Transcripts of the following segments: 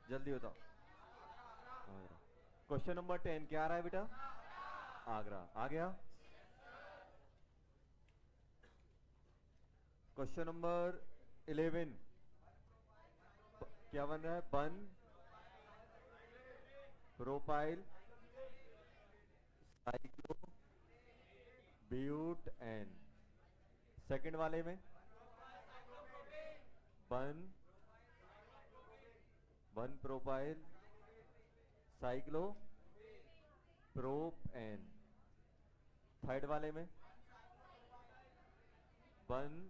जल्दी बताओ। Agra. Question number 10 क्या आ रहा है बेटा? आगरा आ गया। क्वेश्चन नंबर 11 क्या बन रहा है? बन propyl cyclobutane. Second वाले में बन one propyl cyclopropane. Third वाले में one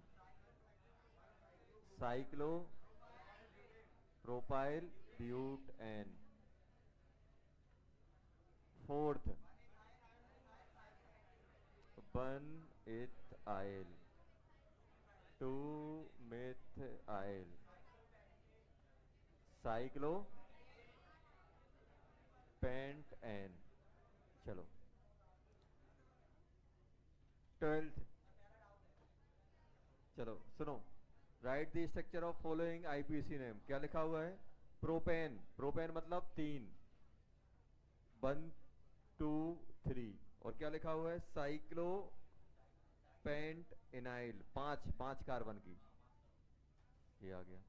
cyclopropyl butane. Fourth one ethyl two methyl cyclopentane. चलो 12th। चलो सुनो। Write the structure of following IUPAC name. क्या लिखा हुआ है? प्रोपेन। प्रोपेन मतलब 3, 1 2 3। और क्या लिखा हुआ है? साइक्लो पेंट इनाइल, 5 कार्बन की। ये आ गया,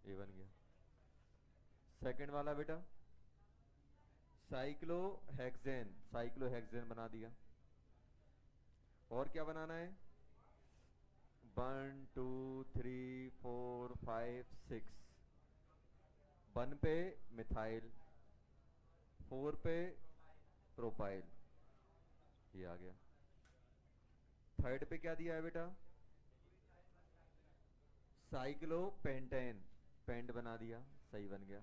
ये बन गया। सेकंड वाला बेटा साइक्लोहेक्सेन, साइक्लोहेक्सेन बना दिया। और क्या बनाना है? 1 2 3 4 5 6। 1 पे मिथाइल, 4 पे प्रोपाइल, ये आ गया। थर्ड पे क्या दिया है बेटा? साइक्लोपेंटेन, पेंट बना दिया, सही बन गया।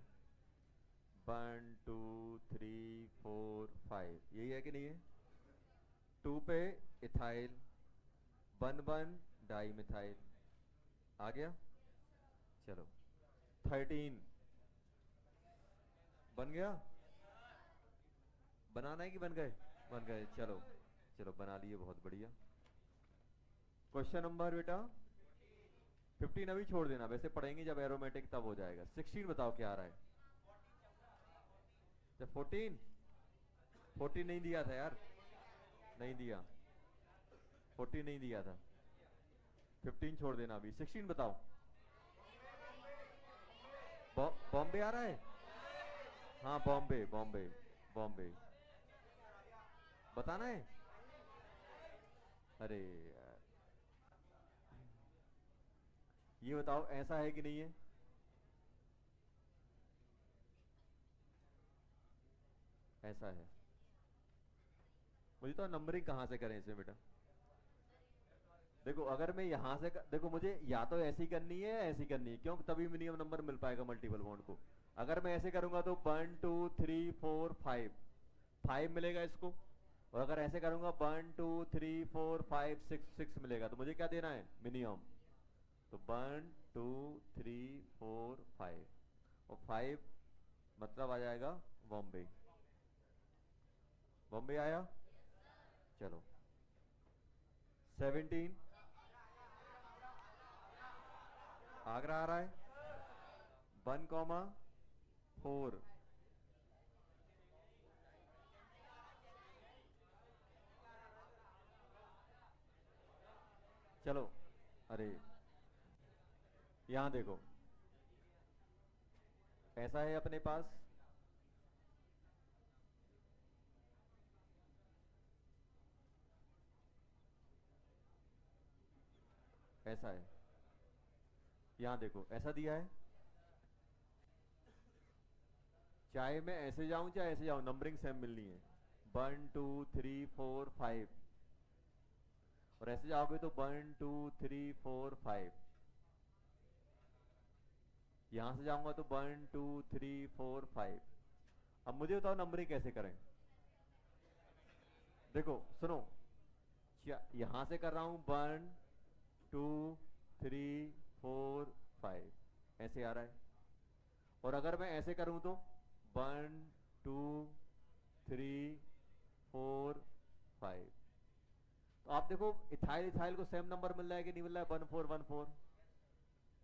1 2 3 4 5, यही है कि नहीं है? 2 पे इथाइल, 1 1 डाई मिथाइल, आ गया। चलो 13 बन गया। बनाना है कि बन गए? बन गए। चलो चलो बना लिए, बहुत बढ़िया। क्वेश्चन नंबर बेटा 15 अभी छोड़ देना, वैसे पढ़ेंगे जब एरोमेटिक तब हो जाएगा। 16 बताओ क्या आ रहा है? जब 14 नहीं दिया था यार, नहीं दिया, 14 नहीं दिया था। 15 छोड़ देना, अभी 16 बताओ। बॉम्बे आ रहा है? हाँ बॉम्बे, बॉम्बे, बॉम्बे बताना है। अरे यार, ये बताओ ऐसा है कि नहीं है? ऐसा है। मुझे तो नंबरिंग कहां से करें इसे बेटा? देखो अगर मैं यहां से देखो मुझे या तो ऐसी करनी है या ऐसी करनी है, क्यों? तभी मिनिमम नंबर मिल पाएगा मल्टीपल बॉन्ड को। अगर मैं ऐसे करूंगा तो 1 2 3 4 5, 5 मिलेगा इसको। और अगर ऐसे करूंगा 1 2 3 4 5 6, 6 मिलेगा। तो मुझे क्या देना है? मिनिमम। तो 1 2 3 4 5, और 5 मतलब आ जाएगा बॉम्बे। बॉम्बे आया। चलो 17 आगरा आ रहा है। 1 4। चलो अरे यहां देखो, ऐसा है अपने पास, ऐसा है। यहां देखो ऐसा दिया है। चाहे मैं ऐसे जाऊं चाहे ऐसे जाऊं, नंबरिंग सेम मिलनी है। 1 2 3 4 5। और ऐसे जाओगे तो 1 2 3 4 5। यहां से जाऊंगा तो 1 2 3 4 5। अब मुझे बताओ नंबरिंग कैसे करें? देखो सुनो, यहां से कर रहा हूं 1 2 3 4 5, ऐसे आ रहा है। और अगर मैं ऐसे करूं तो 1 2 3 4 5। तो आप देखो इथाइल इथाइल को सेम नंबर मिल रहा है कि नहीं मिल रहा है? 1 4 1 4।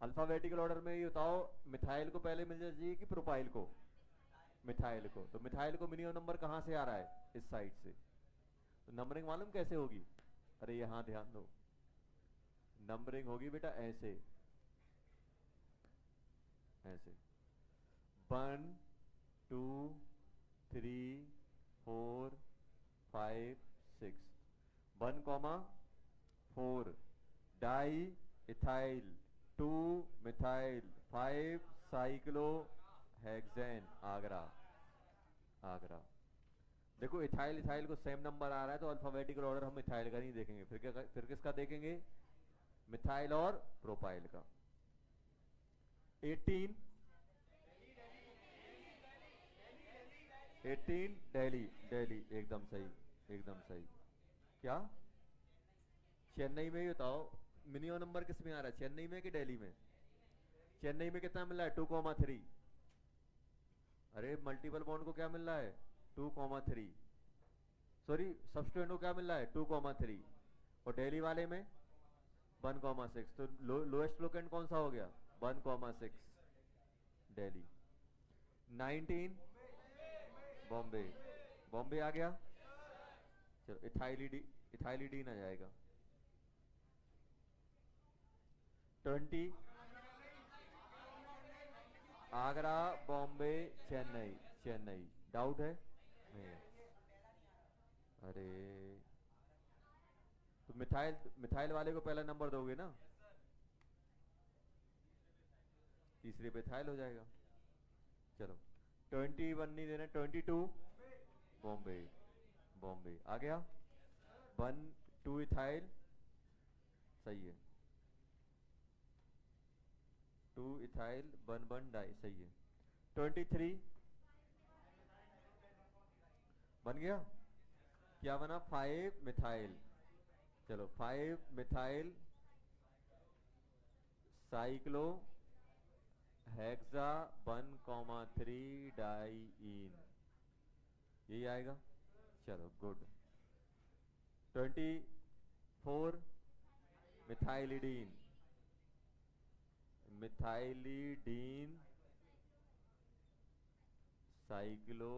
अल्फाबेटिकल ऑर्डर में ये बताओ, मिथाइल को पहले मिल जाना चाहिए कि प्रोपाइल को? मिथाइल को। तो मिथाइल को मिनिमम नंबर कहाँ से आ रहा है? इस साइड से। तो नंबरिंग मालूम कैसे होगी? अरे यहां ध्यान दो, नंबरिंग होगी बेटा ऐसे, ऐसे 1 2 3 4 5 6, 1,4 di ethyl, 2 methyl, 5 cyclo hexane. Agra, Agra. देखो इथाइल इथाइल को सेम नंबर आ रहा है, तो अल्फाबेटिकल ऑर्डर हम इथाइल का नहीं देखेंगे, फिर क्या, फिर किसका देखेंगे? मिथाइल और प्रोपाइल का। 18, 18 दिल्ली, दिल्ली एकदम सही, एकदम सही। क्या चेन्नई में ही बताओ, मिनिमम नंबर किस में आ रहा है, चेन्नई में कि दिल्ली में? चेन्नई में कितना मिल रहा है? 2,3। अरे मल्टीपल बॉन्ड को क्या मिल रहा है? 2,3। सॉरी, सबस्टेंट को क्या मिल रहा है? 2,3। और दिल्ली वाले में 1,6। तो लोएस्ट लोकेंट कौन सा हो गया? 1,6 दिल्ली। 19 बॉम्बे, बॉम्बे आ गया। चलो इथाइलिडीन आ जाएगा। 20 आगरा, बॉम्बे, चेन्नई, चेन्नई। डाउट है? नहीं है। अरे तो मिथाइल, मिथाइल वाले को पहला नंबर दोगे ना, तीसरे पे इथाइल हो जाएगा। चलो 21 नहीं देना, 22 बॉम्बे, बॉम्बे आ गया। 1 2 इथाइल, सही है। 2 इथाइल 1 1 डाई, सही है। 23 बन गया। क्या बना? 5 मिथाइल। चलो 5 मिथाइल साइक्लो हेक्सा 1,3 डाईइन, यही आएगा। चलो good. 24 methylidene, methylidene cyclo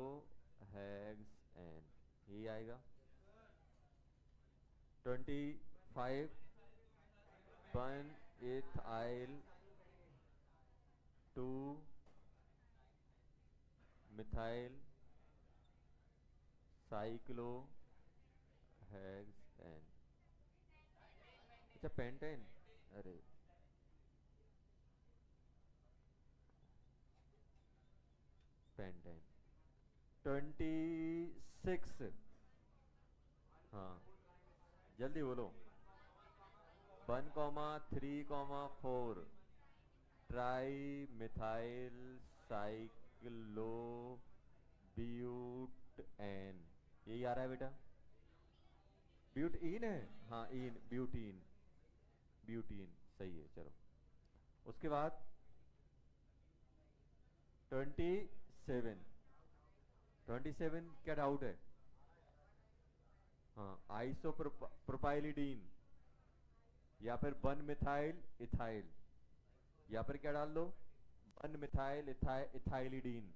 hexane, यही आएगा। 25 1 इथाइल 2 मिथाइल साइक्लो हेक्सेन। अच्छा पेंटेन, अरे पेंटेन। 26, हाँ जल्दी बोलो। 1,3,4 trimethyl cyclobutene, यही आ रहा है बेटा। ब्यूटीन है, हाँ इन, ब्यूटीन, ब्यूटीन सही है। चलो उसके बाद 27, 27 क्या डाउट है? हाँ आइसो प्रोपाइलिडीन, या फिर 1 मिथाइल इथाइल, या फिर क्या डाल दो? 1 methyl ethylidene,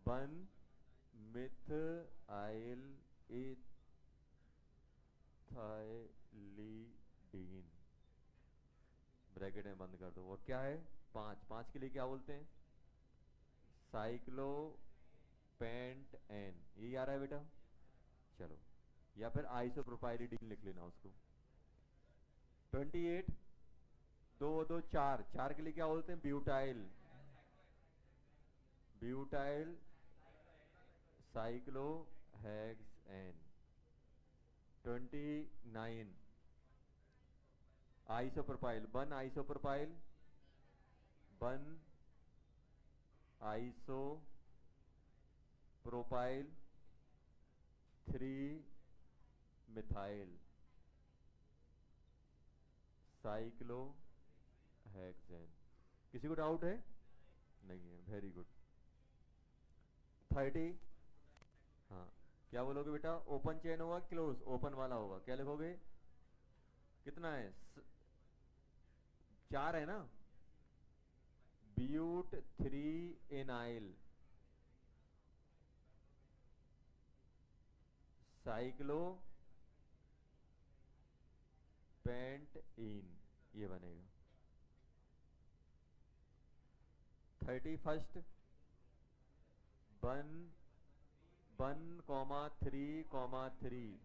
1 methyl ethylidene, bracket में बंद कर दो। और क्या है? 5, 5 के लिए क्या बोलते हैं? साइक्लो पेंट एन, यही आ रहा है बेटा। चलो या फिर आइसोप्रोपाइलिडीन लिख लेना उसको। 28 2 2 4, 4 के लिए क्या बोलते हैं? Butyl, butyl cyclo hexane. 29 isopropyl, 1 isopropyl, 1 iso propyl, 3 methyl cyclo hexane. किसी को डाउट है? नहीं है, वेरी गुड। 30, हाँ क्या बोलोगे बेटा? ओपन चेन होगा, क्लोज ओपन वाला होगा, क्या लिखोगे? कितना है? 4 है ना, ब्यूट 3 एनाइल, साइक्लो पेंट इन, ये बनेगा। 31 one 1,3,3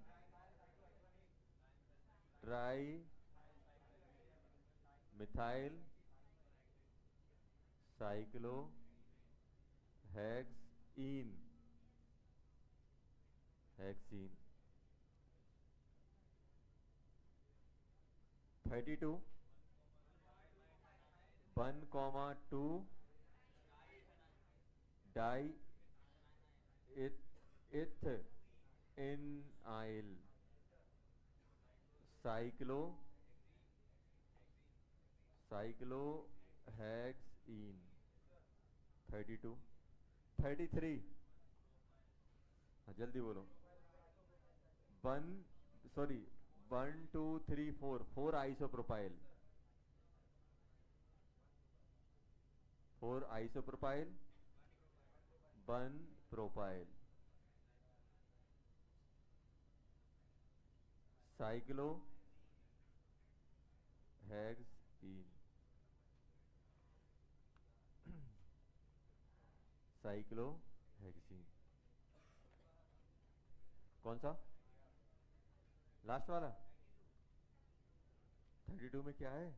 trimethyl cyclohexene, hexene. 32 1,2 diethynyl cyclo cyclo hexene. 32 33, हाँ जल्दी बोलो। 1 sorry 1 2 3 4 4 isopropyl, 4 isopropyl 1 propyl cyclo hexene, cyclo hexene. कौन सा लास्ट वाला? 32 में क्या है?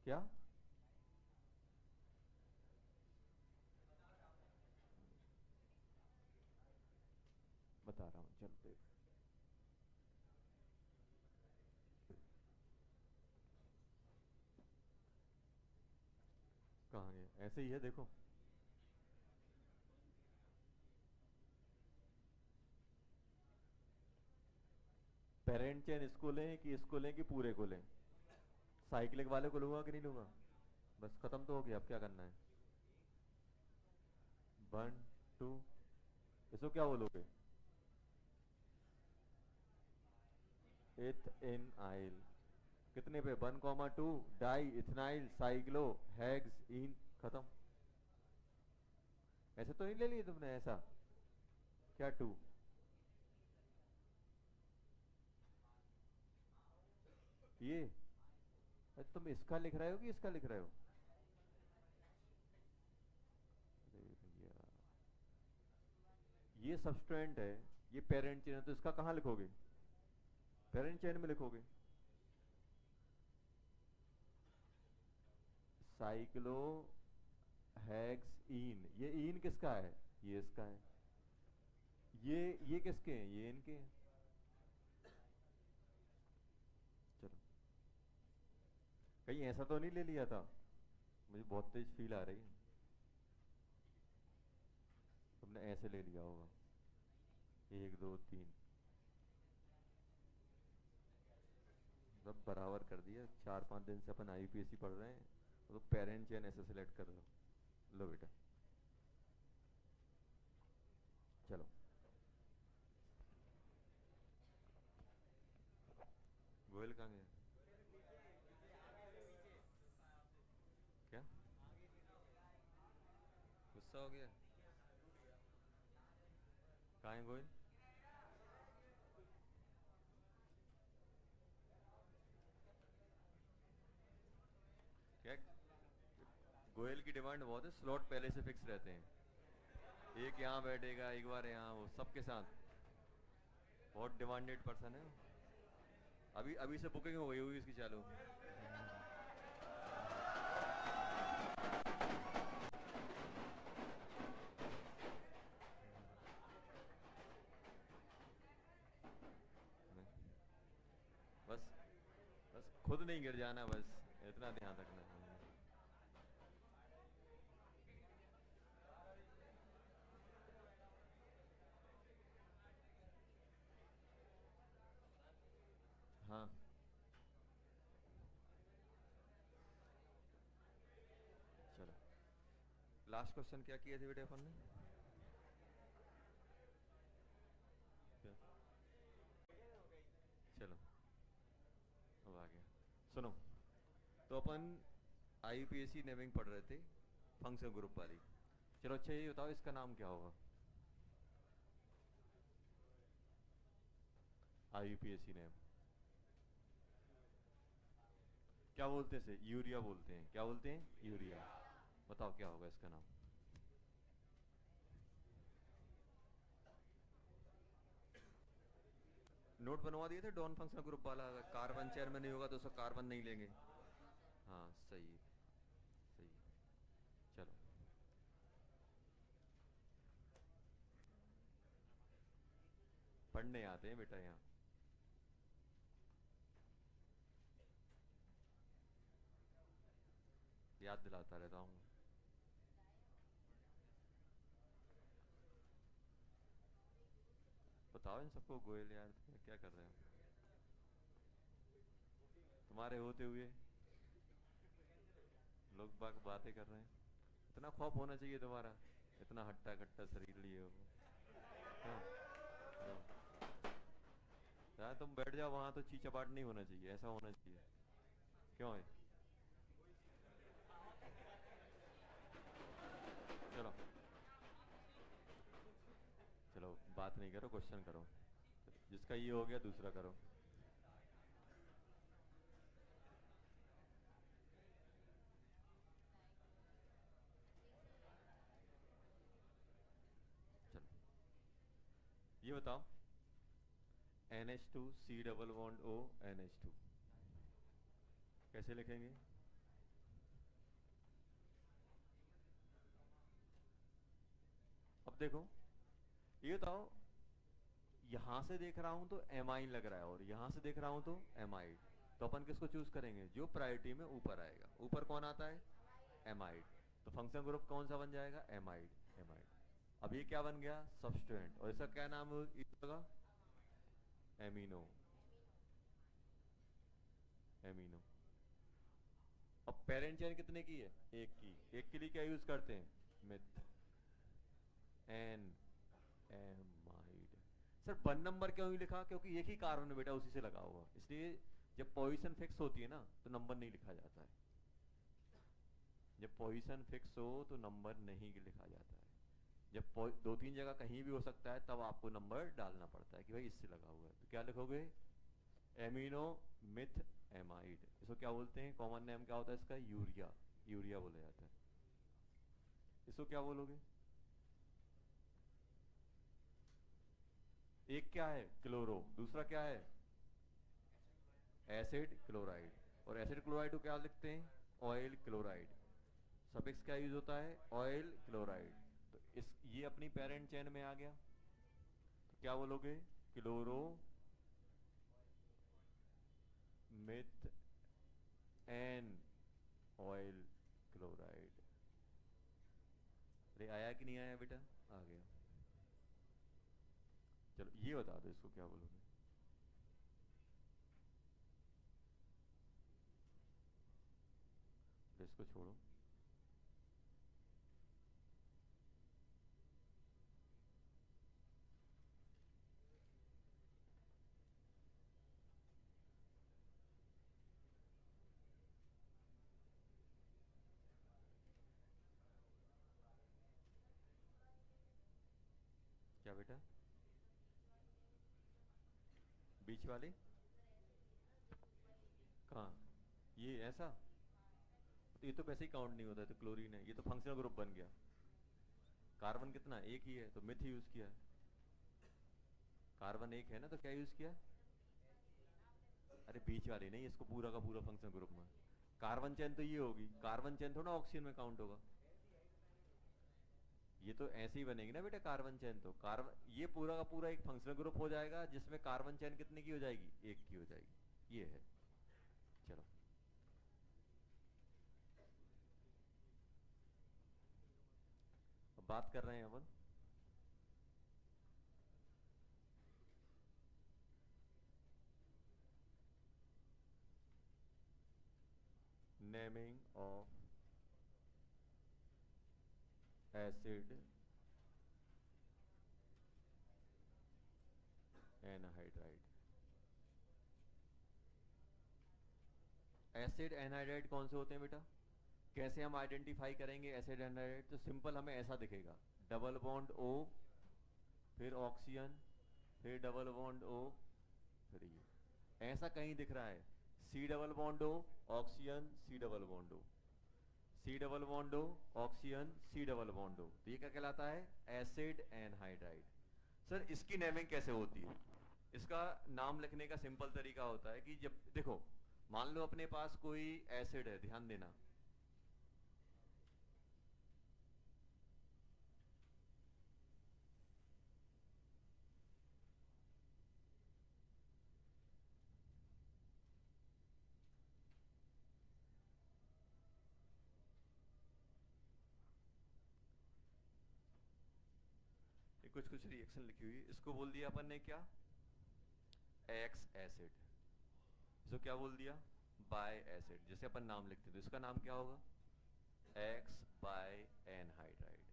क्या बता रहा हूं, चल देख। कहाँ गया? ऐसे ही है देखो। पेरेंट चेन इसको लें कि इसको लें कि पूरे को लें? साइक्लिक वाले को लूंगा कि नहीं लूंगा? बस खत्म तो हो गया, अब क्या करना है? 1 2, इसको क्या बोलोगे? इथ इन आइल, कितने पे? 1,2 डाई इथनाइल साइक्लो हेक्स इन, खत्म। ऐसे तो नहीं ले लिए तुमने? ऐसा क्या 2? ये तुम इसका लिख रहे हो कि इसका लिख रहे हो? अरे भैया, ये सब्सटेंट है, ये पेरेंट चेन है, तो इसका कहाँ लिखोगे? पेरेंट चेन में लिखोगे। साइक्लो हेक्स इन, ये इन किसका है? ये इसका है। ये किसके हैं? ये इनके हैं। चलो, कहीं ऐसा तो नहीं ले लिया था? मुझे बहुत तेज फील आ रही है, तुमने ऐसे ले लिया होगा। 1 2 3 सब बराबर कर दिया। 4 5 दिन से अपन आईपीएससी पढ़ रहे हैं, तो पेरेंट चेन ऐसे सिलेक्ट कर लो। लो बेटा, चलो। गोयल कहाँ गया? क्या गुस्सा हो गया? कहाँ है गोयल? क्या? गोयल की डिमांड बहुत है, स्लॉट पहले से फिक्स रहते हैं। एक यहाँ बैठेगा, एक बार यहाँ, वो सबके साथ। बहुत डिमांडेड पर्सन है। अभी अभी से बुकिंग हो गई होगी इसकी चालू। बस बस खुद नहीं गिर जाना, बस इतना ध्यान रखना है। हाँ चलो, लास्ट क्वेश्चन क्या किए थे बेटे अपन ने? क्या? चलो, अब आ गया। सुनो, तो अपन आईयूपीएसी नेमिंग पढ़ रहे थे, फंक्शन ग्रुप वाली। चलो अच्छा ये बताओ इसका नाम क्या होगा? आईयूपीएसी नेम क्या बोलते हैं? यूरिया बोलते हैं। क्या बोलते हैं? यूरिया। बताओ क्या होगा इसका नाम? नोट बनवा दिए थे डॉन फंक्शनल ग्रुप वाला। अगर कार्बन चेयर में नहीं होगा तो उसका कार्बन नहीं लेंगे। हाँ सही है, सही है। चलो पढ़ने आते हैं बेटा यहाँ। याद दिलाता रहता हूँ। बताओ इन सबको, गोयल यार क्या कर रहे हो? तुम्हारे होते हुए लोग बाग बातें कर रहे हैं। इतना खौफ होना चाहिए तुम्हारा, इतना हट्टा कट्टा शरीर लिए हो। हाँ, हाँ। जहाँ तुम बैठ जाओ वहां तो चीचपाट नहीं होना चाहिए, ऐसा होना चाहिए। क्यों है? चलो चलो बात नहीं करो, क्वेश्चन करो। जिसका ये हो गया दूसरा करो। चलो ये बताओ, NH2 C double bond O NH2 कैसे लिखेंगे? अब देखो, ये बताओ, यहां से देख रहा हूं तो एमाइन लग रहा है और यहां से देख रहा हूं तो एमाइड। तो अपन किसको चूज करेंगे? जो प्रायोरिटी में ऊपर आएगा। ऊपर कौन आता है? एमाइड। तो फंक्शन ग्रुप कौन सा बन जाएगा? एमाइड। एमाइड। अब ये क्या बन गया? सब्सटेंट। और इसका क्या नाम होगा? एमिनो। एमिनो। अब पेरेंट चेन कितने की है? एक की। एक के लिए क्या यूज करते हैं? Methanamide. Sir one number क्यों ही लिखा? क्योंकि एक ही कार्बन है बेटा, उसी से लगा हुआ, इसलिए जब पोजीशन फिक्स होती है ना तो नंबर नहीं लिखा जाता है। जब पोजीशन फिक्स हो तो नंबर नहीं लिखा जाता है। जब दो तीन जगह कहीं भी हो सकता है तब आपको नंबर डालना पड़ता है कि भाई इससे लगा हुआ है। तो क्या लिखोगे? Amino myth amide. इसको क्या बोलते हैं? कॉमन नेम क्या होता है इसका? यूरिया। यूरिया बोला जाता है। इसको क्या बोलोगे? एक क्या है? क्लोरो। दूसरा क्या है? Acid chloride. और एसिड क्लोराइड को क्या लिखते हैं? Oil chloride. सफिक्स क्या यूज होता है? Oil chloride. तो इस ये अपनी पेरेंट चेन में आ गया। तो क्या बोलोगे? Chloro myth an oil chloride. अरे आया कि नहीं आया बेटा? आ गया। चलो ये बता दो इसको क्या बोलोगे? इसको छोड़ो। क्या बेटा? बीच वाली? कहाँ? ये ऐसा? तो ये तो वैसे ही काउंट नहीं होता है, तो क्लोरीन है। ये तो फंक्शनल ग्रुप बन गया। कार्बन कितना? एक ही है तो मिथ यूज किया है। कार्बन एक है ना, तो क्या यूज किया? अरे बीच वाली नहीं, इसको पूरा का पूरा फंक्शनल ग्रुप में। कार्बन चेन तो ये होगी, कार्बन चेन थोड़ा ऑक्सीजन में काउंट होगा। ये तो ऐसे ही बनेगी ना बेटा कार्बन चेन। तो कार्बन ये पूरा का पूरा एक फंक्शनल ग्रुप हो जाएगा जिसमें कार्बन चेन कितने की हो जाएगी? एक की हो जाएगी। ये है। चलो अब बात कर रहे हैं अपन naming of acid anhydride. Acid anhydride कौन से होते हैं बेटा? कैसे हम आइडेंटिफाई करेंगे एसिड एनहाइड्राइड? तो सिंपल हमें ऐसा दिखेगा, डबल बॉन्ड O, फिर ऑक्सीजन, फिर डबल बॉन्ड O, फिर ये ऐसा कहीं दिख रहा है, C double bond O, oxygen, C double bond O, C double bond O, oxygen, C double bond O, तो ये क्या कहलाता है? Acid anhydride. सर इसकी नेमिंग कैसे होती है? इसका नाम लिखने का सिंपल तरीका होता है कि जब देखो मान लो अपने पास कोई एसिड है, ध्यान देना, ये कुछ कुछ रिएक्शन लिखी हुई है, इसको बोल दिया अपन ने क्या? X acid. इसको क्या बोल दिया? By acid. जैसे अपन नाम लिखते तो इसका नाम क्या होगा? X by anhydride.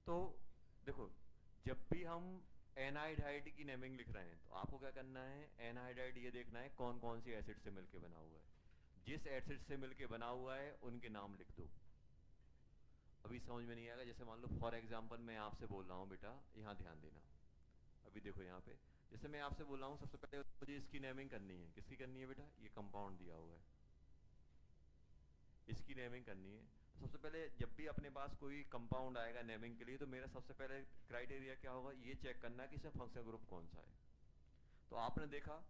तो देखो जब भी हम एनहाइड्राइड की नेमिंग लिख रहे हैं तो आपको क्या करना है? एनहाइड्राइड ये देखना है कौन कौन सी एसिड से मिलके बना हुआ है। जिस एसिड से मिलके बना हुआ है उनके नाम लिख दो। अभी समझ में नहीं आएगा, जैसे मान लो फॉर एग्जांपल मैं आपसे बोल रहा हूँ बेटा, यहाँ ध्यान देना। अभी देखो यहाँ पे जैसे मैं आपसे बोल रहा हूँ, सबसे पहले मुझे इसकी नेमिंग करनी है। किसकी करनी है बेटा? ये कंपाउंड दिया हुआ है, इसकी नेमिंग करनी है। तो सबसे पहले जब भी अपने पास कोई कंपाउंड आएगा नेमिंग के लिए, तो मेरा सबसे पहले क्राइटेरिया क्या होगा? ये चेक करना है कि इसमें फंक्शनल ग्रुप कौन सा है। तो आपने देखा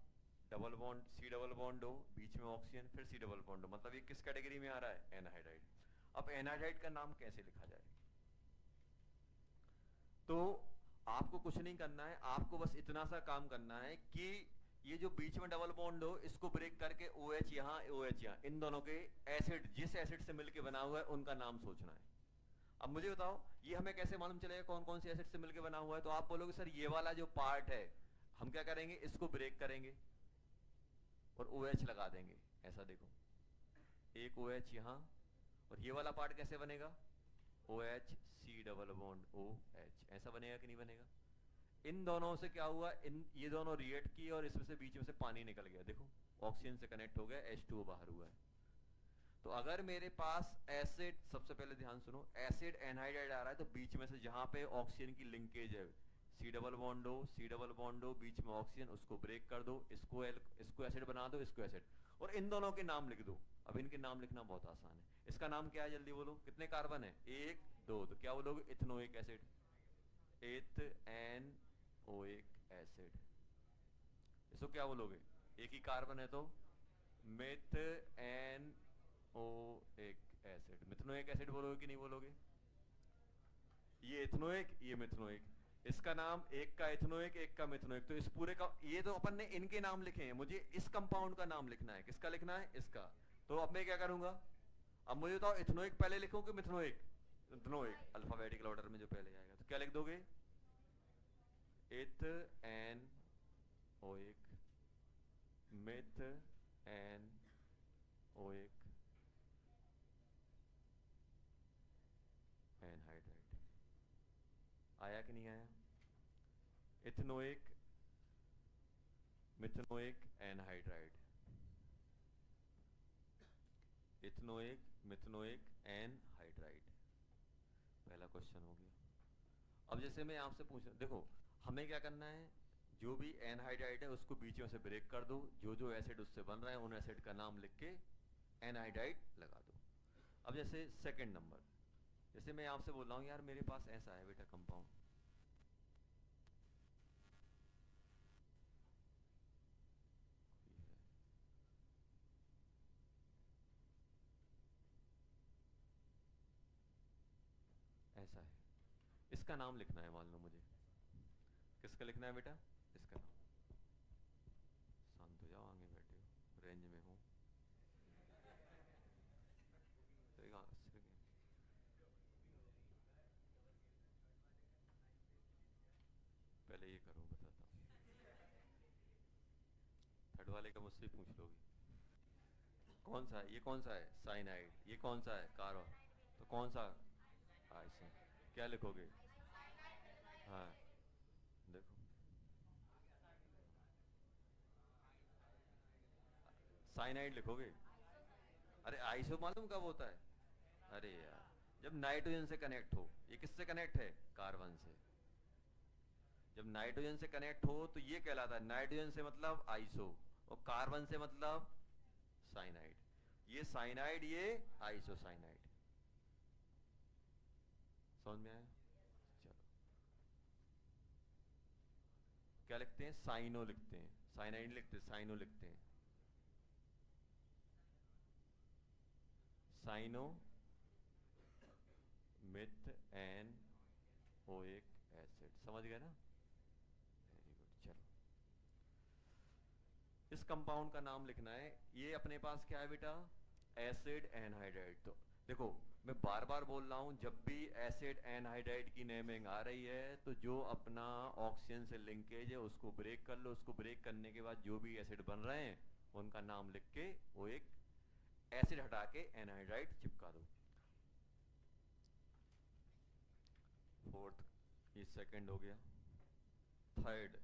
double bond, C double bond हो, बीच में ऑक्सीजन, फिर सी डबल बॉन्ड हो, मतलब ये किस कैटेगरी में आ रहा है? एनहाइड्राइड। अब एनहाइड्राइड का नाम कैसे लिखा जाए? तो आपको कुछ नहीं करना है, आपको बस इतना सा काम करना है कि ये जो बीच में डबल बॉन्ड हो इसको ब्रेक करके OH यहाँ, OH यहाँ, इन दोनों के एसिड, जिस एसिड से मिलके बना हुआ है उनका नाम सोचना है। अब मुझे बताओ ये हमें कैसे मालूम चलेगा कौन कौन सी एसिड से मिलके बना हुआ है? तो आप बोलोगे सर ये वाला जो पार्ट है हम क्या करेंगे? इसको ब्रेक करेंगे और OH लगा देंगे। ऐसा देखो, एक OH यहाँ, और ये वाला पार्ट कैसे बनेगा? OH C double bond OH, ऐसा बनेगा कि नहीं बनेगा? इन दोनों से क्या हुआ? इन ये दोनों रिएक्ट किए और इसमें से बीच में से पानी निकल गया। देखो ऑक्सीजन से कनेक्ट हो गया, H2O बाहर हुआ है। तो अगर मेरे पास एसिड, सबसे पहले ध्यान सुनो, एसिड एनहाइड्राइड आ रहा है तो बीच में से जहां पे ऑक्सीजन की लिंकेज है, C double bond O, C double bond O, बीच में ऑक्सीजन, उसको ब्रेक कर दो, इसको एसिड बना दो, इसको एसिड, और इन दोनों के नाम लिख दो। अब इनके नाम लिखना बहुत आसान है। इसका नाम क्या है? जल्दी बोलो, कितने कार्बन है? 1 2, तो क्या बोलोगे? इथेनोइक एसिड, एथ एन ओइक एसिड। इसको क्या बोलोगे? एक ही कार्बन है तो मिथ एन ओ एक एसिड, मिथनोइक एसिड बोलोगे कि नहीं बोलोगे? ये इथेनोइक, ये मिथनोइक, इसका नाम एक का इथेनोइक, एक का मिथनोइक, तो इस पूरे का, ये तो अपन ने इनके नाम लिखे हैं, मुझे इस कंपाउंड का नाम लिखना है। किसका लिखना है? इसका। तो अब मैं क्या करूंगा? अब मुझे बताओ इथेनोइक पहले लिखूं कि मिथनोइक? इथेनोइक, अल्फाबेटिकल ऑर्डर में जो पहले आएगा, तो क्या लिख दोगे? Ethanoic, methanoic anhydride. आया कि नहीं आया? Ethanoic, methanoic, anhydride, ethanoic, methanoic, anhydride. पहला क्वेश्चन हो गया। अब जैसे मैं आपसे पूछ रहा, देखो हमें क्या करना है? जो भी एनहाइड्राइड है उसको बीच में से ब्रेक कर दो, जो जो एसिड उससे बन रहा है उन एसिड का नाम लिख के एनहाइड्राइड लगा दो। अब जैसे सेकंड नंबर, जैसे मैं आपसे बोल रहा हूँ यार मेरे पास ऐसा है बेटा कंपाउंड, ऐसा है, इसका नाम लिखना है। मान लो मुझे किसका लिखना है बेटा? इसका नाम। शांत हो जाओ, आगे बैठे हो, रेंज में हो। पहले ये करो, बताता हूँ। थर्ड वाले का मुझसे पूछ लोगे कौन सा है? ये कौन सा है? साइनाइड। ये कौन सा है? कारो। तो कौन सा? ऐसा क्या लिखोगे? हाँ, साइनाइड लिखोगे? अरे आइसो मालूम कब होता है? अरे यार, जब नाइट्रोजन से कनेक्ट हो। ये किससे कनेक्ट है? कार्बन से। जब नाइट्रोजन से कनेक्ट हो तो ये कहलाता है, नाइट्रोजन से मतलब आइसो, और कार्बन से मतलब साइनाइड। ये साइनाइड, ये आइसोसाइनाइड। समझ में आया? चलो, क्या लिखते हैं? साइनो लिखते हैं, साइनाइड लिखते, साइनो लिखते हैं। Cyano myth N oic acid. समझ गए ना? Very good. चलो, इस कंपाउंड का नाम लिखना है। ये अपने पास क्या है बेटा? Acid anhydride. तो देखो, मैं बार बार बोल रहा हूं, जब भी एसिड एनहाइड्राइड की नेमिंग आ रही है तो जो अपना ऑक्सीजन से लिंकेज है उसको ब्रेक कर लो। उसको ब्रेक करने के बाद जो भी एसिड बन रहे हैं उनका नाम लिख के वो एक एसिड हटा के एनहाइड्राइड चिपका दो। फोर्थ, ये सेकंड हो गया। थर्ड,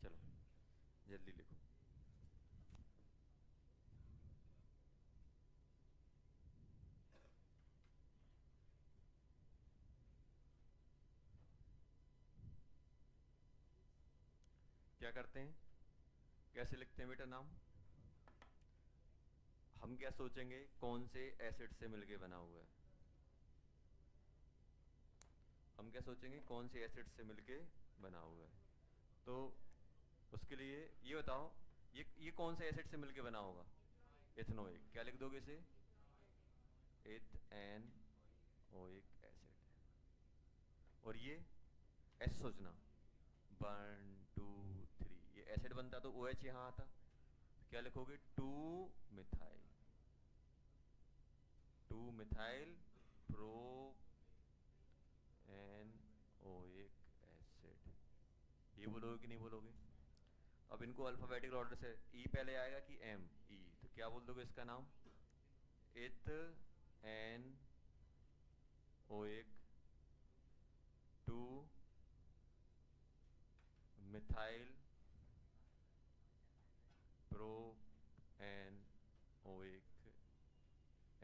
चलो जल्दी लिखो। क्या करते हैं? कैसे लिखते हैं बेटा नाम? हम क्या सोचेंगे, कौन से एसिड से मिलके बना हुआ है? हम क्या सोचेंगे, कौन से एसिड से मिलके बना हुआ है? तो उसके लिए ये बताओ, ये कौन से एसिड से मिलके बना होगा? इथेनोइक। क्या लिख दोगे इसे? N oic acid. और ये एस सोचना, 1 2 3, ये एसिड बनता तो ओ एच यहां आता। क्या लिखोगे? 2 methyl, 2 methyl pro N oic acid. ये बोलोगे कि नहीं बोलोगे? अब इनको अल्फाबेटिकल ऑर्डर से, ई पहले आएगा कि एम? ई। तो क्या बोल दोगे इसका नाम? Ethanoic 2 methyl propanoic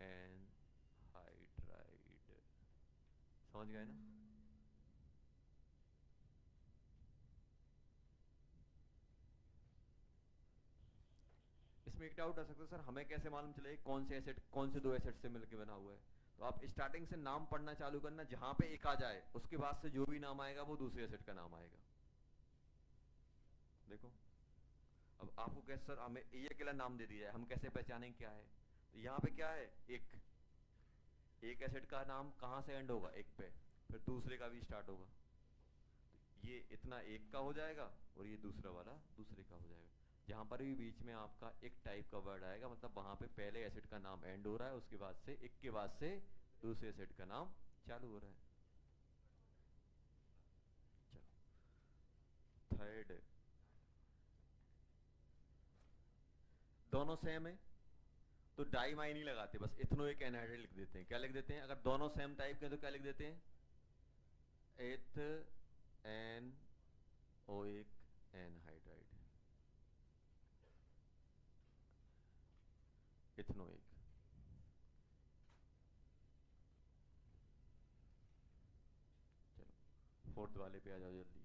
anhydride. समझ गए ना? इसमें एक डाउट आ सकता है, सर हमें कैसे मालूम चले कौन से एसिड, कौन से दो एसिड से मिलकर बना हुआ है? तो आप स्टार्टिंग से नाम पढ़ना चालू करना, जहां पे एक आ जाए उसके बाद से जो भी नाम आएगा वो दूसरे एसिड का नाम आएगा। देखो, अब आपको कैसे, सर हमें ये अकेला नाम दे दिया है, हम कैसे पहचानेंगे क्या है? तो यहाँ पे क्या है, एक एसिड का नाम कहाँ से एंड होगा? एक पे, फिर दूसरे का भी स्टार्ट होगा। तो ये इतना एक का हो जाएगा और ये दूसरा वाला दूसरे का हो जाएगा। जहां पर भी बीच में आपका एक टाइप का वर्ड आएगा, मतलब वहां पे पहले एसिड का नाम एंड हो रहा है, उसके बाद से एक के बाद से दूसरे एसिड का नाम चालू हो रहा है। चलो, थर्ड, दोनों सेम है तो डाई माई नहीं लगाते, बस इथेनोइक एनहाइड्राइड लिख देते हैं। क्या लिख देते हैं? अगर दोनों सेम टाइप के तो क्या लिख देते हैं? एथ एन ओइक एनहाइड्राइड, इथेनोइक। चलो, फोर्थ वाले पे आ जाओ जल्दी।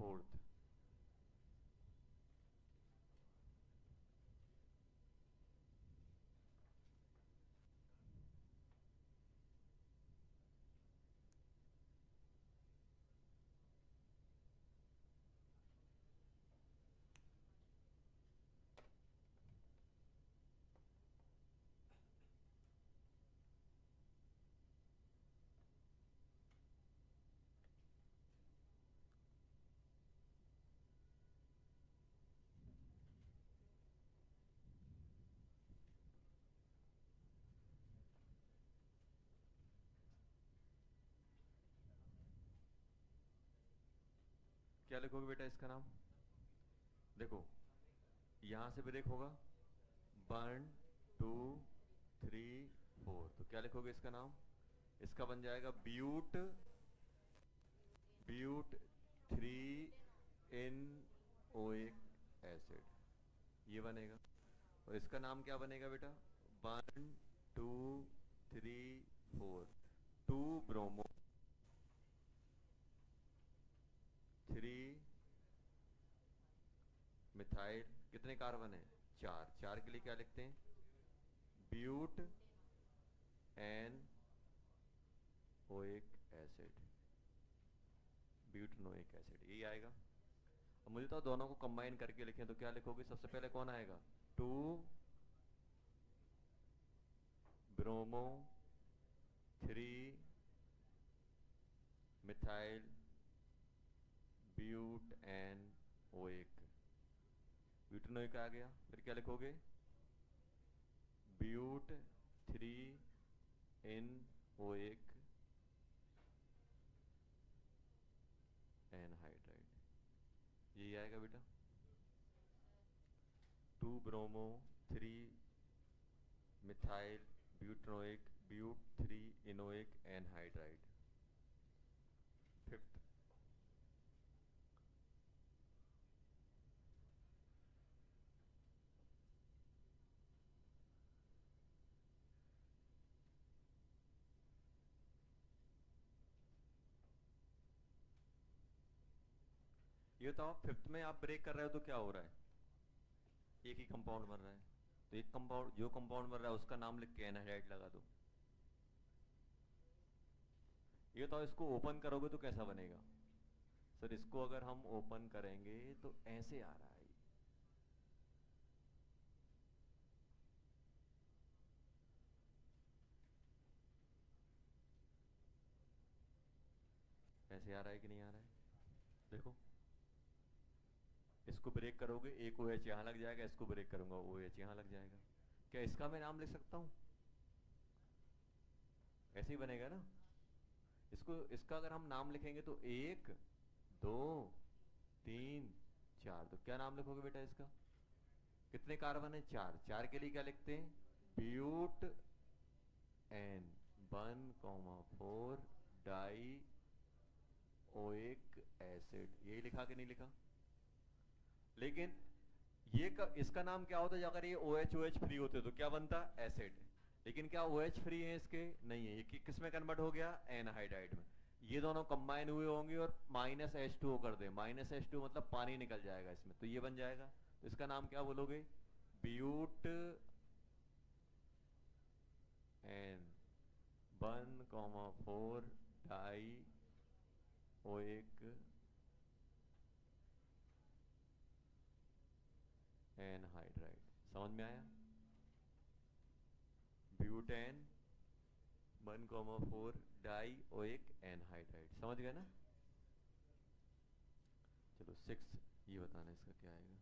फोर्थ। क्या लिखोगे बेटा इसका नाम? देखो यहां से ब्रेक होगा 1 2 3 4, तो क्या लिखोगे इसका नाम? इसका बन जाएगा ब्यूट, ब्यूट 3 इन ओइक एसिड, ये बनेगा। और इसका नाम क्या बनेगा बेटा? 1 2 3 4, 2 ब्रोमो 3 मिथाइल, कितने कार्बन है? 4, 4 के लिए क्या लिखते हैं? ब्यूट N oic acid, butanoic acid, यही आएगा। अब मुझे तो दोनों को कंबाइन करके लिखें तो क्या लिखोगे? सबसे पहले कौन आएगा? 2 bromo 3 methyl butanoic, butanoic आ गया। फिर क्या लिखोगे? ब्यूट 3 इन ओइक एनहाइड्राइड, यही आएगा बेटा। 2 bromo 3 methyl butanoic but 3 enoic anhydride. Fifth, ये बताओ फिफ्थ में आप ब्रेक कर रहे हो तो क्या हो रहा है? एक ही कंपाउंड बन रहा है, तो एक कंपाउंड, जो कंपाउंड बन रहा है उसका नाम लिख के एनहाइड्राइड लगा दो। ये तो इसको ओपन करोगे तो कैसा बनेगा? सर इसको अगर हम ओपन करेंगे तो ऐसे आ रहा है, ऐसे आ रहा है कि नहीं आ रहा है? देखो इसको ब्रेक करोगे, एक OH यहां लग जाएगा, इसको ब्रेक करूंगा OH यहां लग जाएगा। क्या इसका मैं नाम लिख सकता हूं? ऐसे ही बनेगा ना। इसको, इसका अगर हम नाम लिखेंगे तो 1 2 3 4, तो क्या नाम लिखोगे बेटा इसका? कितने कार्बन है? 4, 4 के लिए क्या लिखते हैं? ब्यूट एन 1,4 डाई ओइक एसिड, यही लिखा कि नहीं लिखा? लेकिन इसका नाम क्या होता है? अगर ये OH फ्री होते तो क्या बनता? एसिड। लेकिन क्या OH फ्री है इसके? नहीं है, ये किस में कन्वर्ट हो गया? एनहाइड्राइड में। ये दोनों कंबाइन हुए होंगे और -H2O कर दे, -H2 मतलब पानी निकल जाएगा इसमें, तो ये बन जाएगा। तो इसका नाम क्या बोलोगे? Butane 1,4 dioic anhydride. समझ में आया? ब्यूटेन 1,4 डाई ओइक एनहाइड्राइड, समझ गए ना? चलो 6 ये बताना इसका क्या आएगा।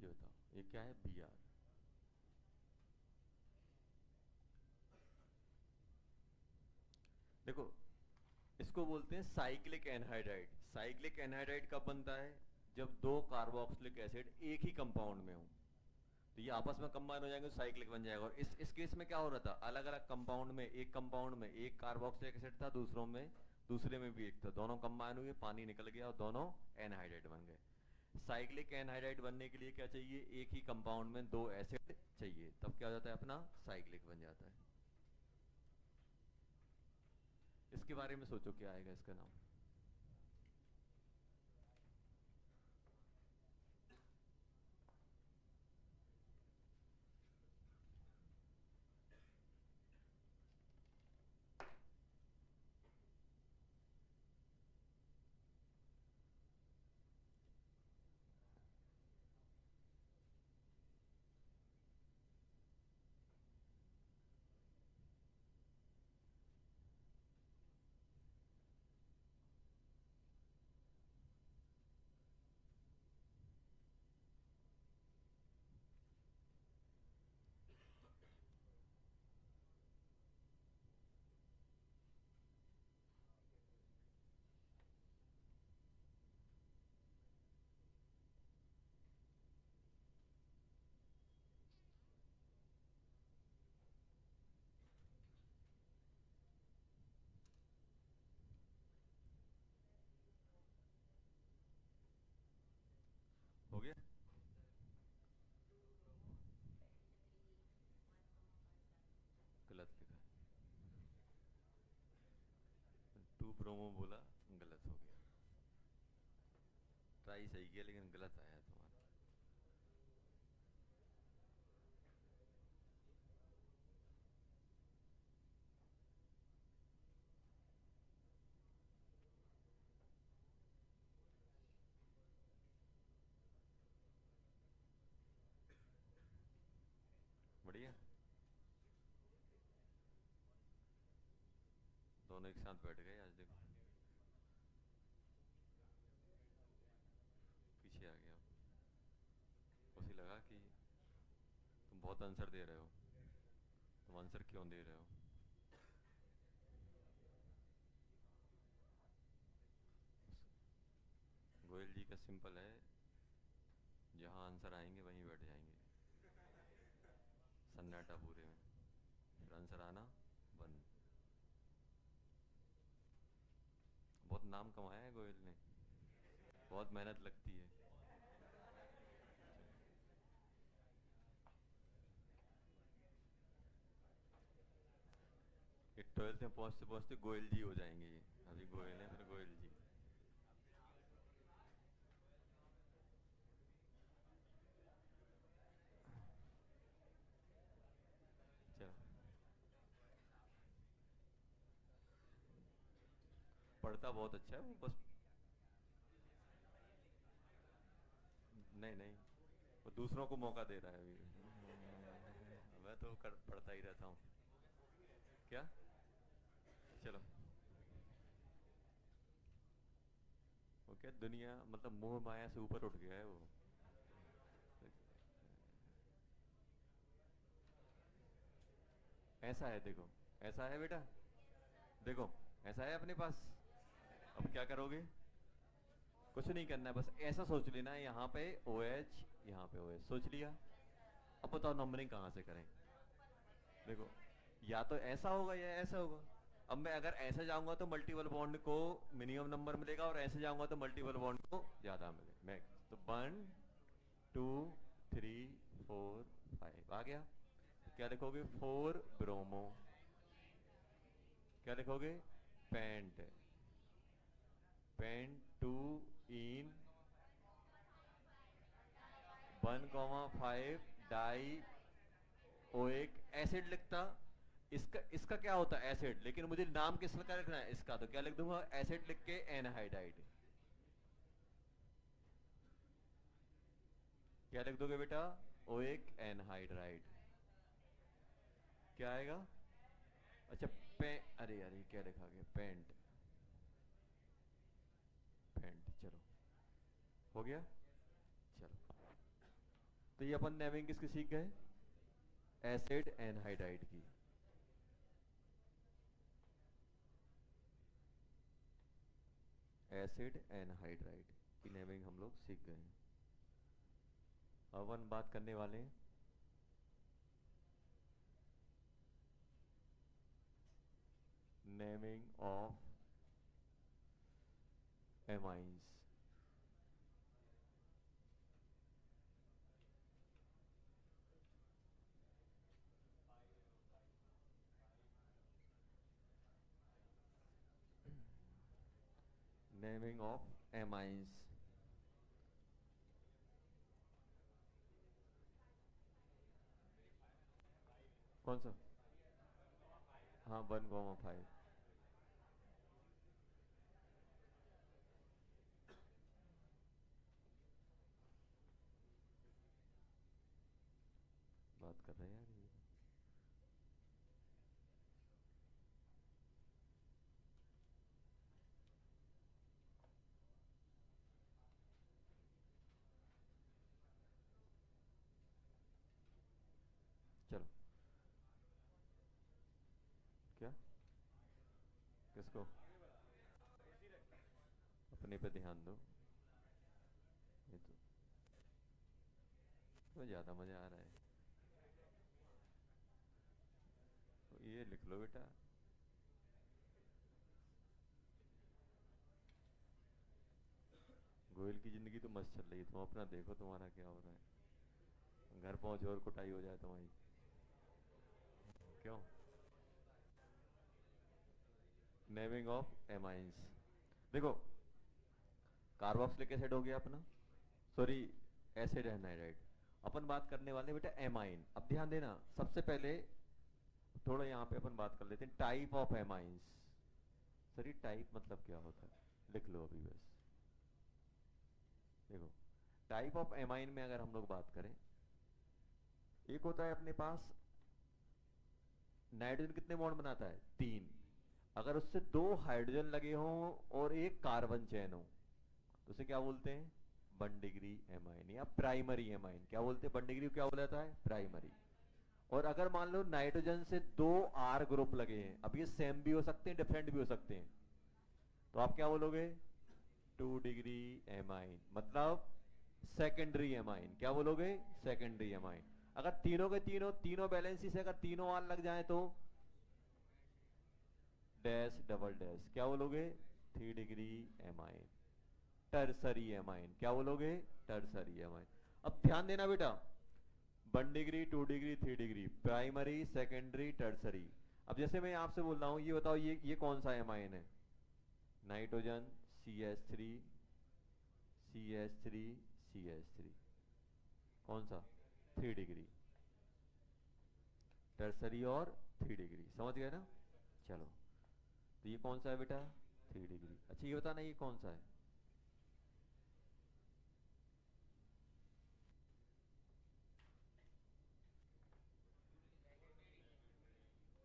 ये बताओ ये क्या है? Br। देखो इसको बोलते हैं साइक्लिक एनहाइड्राइड। साइक्लिक एनहाइड्राइड कब बनता है? जब दो कार्बोक्सिलिक एसिड एक ही कंपाउंड में हो, तो ये आपस में कंबाइन हो जाएंगे तो साइक्लिक बन जाएगा। और इस केस में क्या हो रहा था? अलग अलग कंपाउंड में, एक कंपाउंड में एक कार्बोक्सिलिक एसिड था, दूसरे में भी एक था, दोनों कंबाइन हुए, पानी निकल गया और दोनों एनहाइड्राइड बन गए। साइक्लिक एनहाइड्राइड बनने के लिए क्या चाहिए, एक ही कंपाउंड में दो एसिड चाहिए, तब क्या हो जाता है अपना साइक्लिक बन जाता है। इसके बारे में सोचो क्या आएगा इसका नाम। हो गया। गलत लिखा है, टू ब्रोमो बोला, गलत हो गया। ट्राई सही किया लेकिन गलत आया तुम्हारा। बढ़िया, दोनों एक साथ बैठ गए आज, देखो पीछे आ गया। उसे लगा कि तुम बहुत आंसर दे रहे हो, तुम आंसर क्यों दे रहे हो। गोयल जी का सिंपल है, जहां आंसर आएंगे वहीं बैठ जाएंगे सन्नाटा पूरे में, फिर आंसर आना बंद। बहुत नाम कमाया है गोयल ने, बहुत मेहनत लगती है। ये 12th में पहुंचते पहुंचते गोयल जी हो जाएंगे ये, अभी गोयल है फिर गोयल जी। चलो, पढ़ता बहुत अच्छा है वो, बस नहीं नहीं, वो दूसरों को मौका दे रहा है अभी। मैं तो पढ़ता ही रहता हूँ। क्या, चलो, वो क्या दुनिया मतलब मोह माया से ऊपर उठ गया है वो। ऐसा है देखो, ऐसा है बेटा, देखो ऐसा है अपने पास। अब क्या करोगे, कुछ नहीं करना है, बस ऐसा सोच लेना है, यहाँ पे ओ एच, यहाँ पे ओ एच, सोच लिया। अब बताओ नंबरिंग कहाँ से करें। देखो, या तो ऐसा होगा या ऐसा होगा। अब मैं अगर ऐसे जाऊंगा तो मल्टीपल बॉन्ड को मिनिमम नंबर मिलेगा, और ऐसे जाऊंगा तो मल्टीपल बॉन्ड को ज्यादा मिले मैक्स। तो 1 2 3 4 5 आ गया। क्या लिखोगे, 4 ब्रोमो। क्या लिखोगे, पेंट, पेंट 2 इन 1,5 डाई ओ एक एसिड लिखता। इसका इसका क्या होता है एसिड, लेकिन मुझे नाम किसका लिखना है इसका, तो क्या लिख दूंगा, एसिड लिख के एनहाइड्राइड। क्या लिख दोगे बेटा, ओ एक एनहाइड्राइड। क्या आएगा, अच्छा पे, अरे यार ये क्या लिखा गया, पेंट, पेंट, चलो हो गया। चलो, तो ये अपन नेमिंग किसकी सीख गए, एसिड एनहाइड्राइड की। एसिड एनहाइड्राइड की नेमिंग हम लोग सीख गए हैं। अब अपन बात करने वाले हैं naming of amines. Naming of amines. कौन सा? हाँ 1,5। बात कर रहे हैं यार ये। चलो। क्या? किसको? अपने पे ध्यान दो। ये तो ज्यादा मजा आ रहा है। तो ये लिख लो बेटा। गोयल की जिंदगी तो मस्त चल रही है, तुम अपना देखो तुम्हारा क्या हो रहा है। घर पहुंचो और कुटाई हो जाए तुम्हारी। क्यों? Naming of amines. देखो, कार्बोक्सिलिक एसिड हो गया अपना, सॉरी एसिड है नाइट्राइट। अपन बात करने वाले बेटा एमाइन। अब ध्यान देना, सबसे पहले थोड़ा यहाँ पे अपन बात कर लेते हैं type of amines. Sorry type मतलब क्या होता है लिख लो अभी बस। देखो, टाइप ऑफ एमाइन में अगर हम लोग बात करें, एक होता है अपने पास नाइट्रोजन कितने बॉन्ड बनाता है? 3। अगर उससे 2 हाइड्रोजन लगे हों और एक कार्बन चेन हो तो उसे क्या बोलते हैं? 1 डिग्री एमाइन या प्राइमरी एमाइन। क्या बोलते हैं? 1 डिग्री क्या बोला जाता है? प्राइमरी। और अगर मान लो नाइट्रोजन से 2 आर ग्रुप लगे हैं, अब ये सेम भी हो सकते हैं डिफरेंट भी हो सकते हैं, तो आप क्या बोलोगे? 2 डिग्री एमाइन, मतलब सेकेंडरी एमाइन। क्या बोलोगे? Secondary amine. अगर तीनों के तीनों तीनों बैलेंसी से अगर तीनों आर लग जाए तो डैश डबल डैश। क्या बोलोगे? 3 डिग्री एमाइन, टर्सरी एमाइन। क्या बोलोगे? Tertiary amine. अब ध्यान देना बेटा, 1 degree 2 degree 3 degree, primary secondary tertiary. अब जैसे मैं आपसे बोल रहा हूं, ये बताओ ये कौन सा एमाइन है? Nitrogen CH3 CH3 CH3। कौन सा? 3 डिग्री टर्सरी और 3 डिग्री। समझ गए ना? चलो, तो ये कौन सा है बेटा? 3 डिग्री। अच्छा ये बताना ये कौन सा है?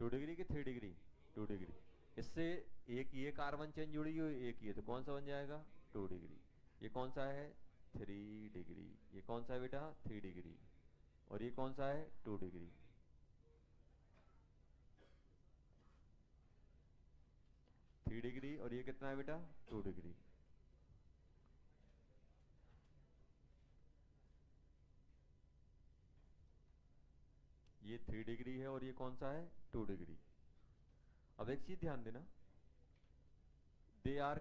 2 डिग्री की 3 डिग्री? 2 डिग्री। इससे एक ये कार्बन चेन जुड़ी हुई, एक ये, तो कौन सा बन जाएगा? 2 डिग्री। ये कौन सा है? 3 डिग्री। ये कौन सा है बेटा? 3 डिग्री। और ये कौन सा है? 2 डिग्री। 3 डिग्री और ये कितना है बेटा? 2 डिग्री। ये 3 डिग्री है और ये कौन सा है? 2 डिग्री। अब एक चीज ध्यान देना, they are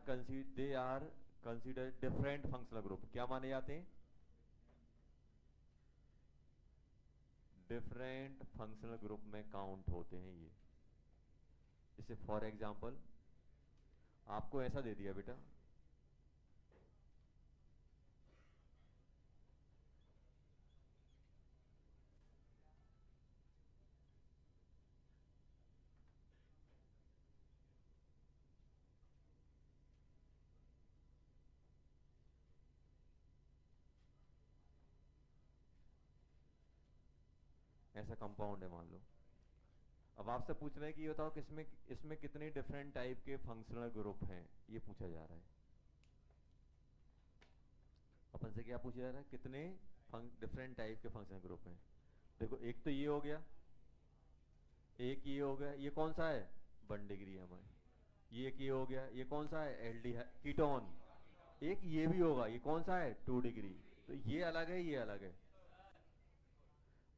consider different functional group. क्या माने जाते हैं? डिफरेंट फंक्शनल ग्रुप में काउंट होते हैं ये। जैसे फॉर एग्जांपल आपको ऐसा दे दिया बेटा, ऐसा कंपाउंड है मान लो। अब आपसे पूछ रहे हैं कि ये बताओ किसमें इसमें कितने डिफरेंट टाइप के फंक्शनल ग्रुप हैं, ये पूछा जा रहा है। अपन से क्या पूछा जा रहा है? कितने डिफरेंट टाइप के फंक्शनल ग्रुप हैं। देखो, एक तो ये हो गया, एक ये हो गया, ये कौन सा है? 1 डिग्री एमाइन। ये एक ये हो गया, ये कौन सा है? एल्डी कीटोन। एक ये भी होगा, ये कौन सा है? 2 डिग्री। तो ये अलग है, ये अलग है।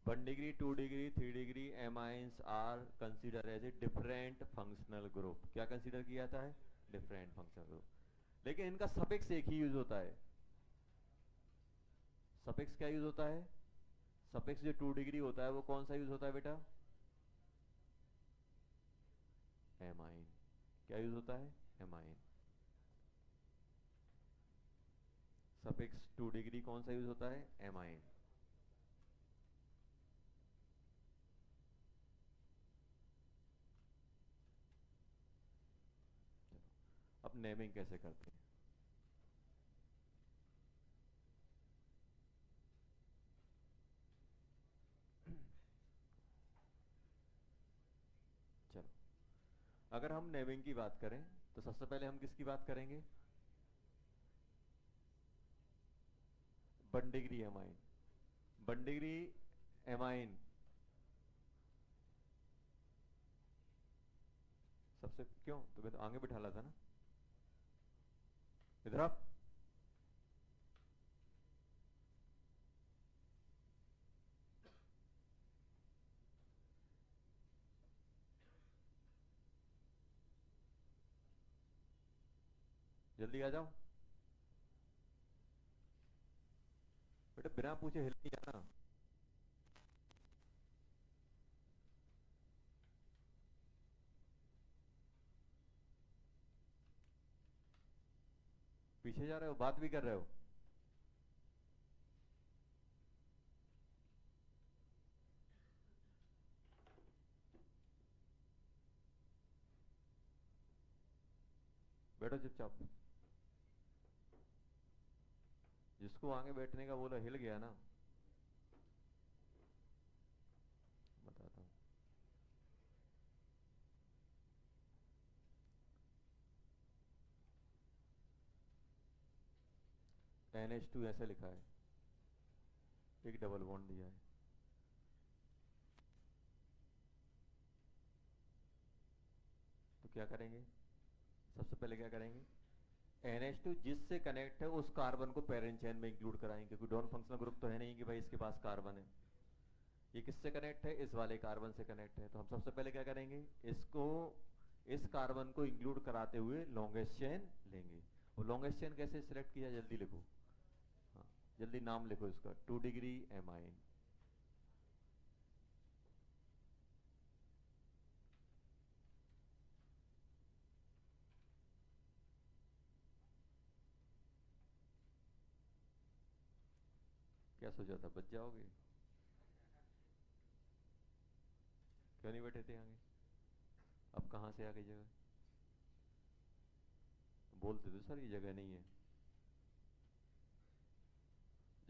1 degree 2 degree 3 degree amines are consider as a different functional group. क्या कंसिडर किया जाता है? Different functional group. लेकिन इनका सफिक्स एक ही यूज होता है। सफिक्स क्या यूज होता है? सफिक्स जो 2 डिग्री होता है वो कौन सा यूज होता है बेटा? एमाइन। क्या यूज होता है? एमाइन। सफिक्स 2 डिग्री कौन सा यूज होता है? एमाइन। अब नेमिंग कैसे करते हैं? चलो, अगर हम नेमिंग की बात करें तो सबसे पहले हम किसकी बात करेंगे? 1 डिग्री एमाइन। 1 डिग्री एमाइन सबसे क्यों? तो मैं तो आगे बिठा ला था ना। इधर आप। जल्दी आ जाओ बेटा, बिना पूछे हिल नहीं जाना। पीछे जा रहे हो, बात भी कर रहे हो। बैठो चुपचाप। जिसको आगे बैठने का बोला हिल गया ना, बताता हूँ। NH2 ऐसे लिखा है, एक डबल बॉन्ड दिया है। तो क्या करेंगे? सबसे पहले क्या करेंगे? NH2 जिससे कनेक्ट है उस कार्बन को पेरेंट चेन में इंक्लूड कराएंगे, क्योंकि डॉन फंक्शनल ग्रुप तो है नहीं कि भाई इसके पास कार्बन है। ये किससे कनेक्ट है? इस वाले कार्बन से कनेक्ट है। तो हम सबसे पहले क्या करेंगे? इसको, इस कार्बन को इंक्लूड कराते हुए लॉन्गेस्ट चेन लेंगे। वो लॉन्गेस्ट चेन कैसे सिलेक्ट किया? जल्दी लिखो। हाँ, जल्दी नाम लिखो इसका। 2 डिग्री एमाइन। क्या सोचा था, बच जाओगे? क्यों नहीं बैठे थे आगे? अब कहां से आ गई जगह? बोलते तो सर ये जगह नहीं है।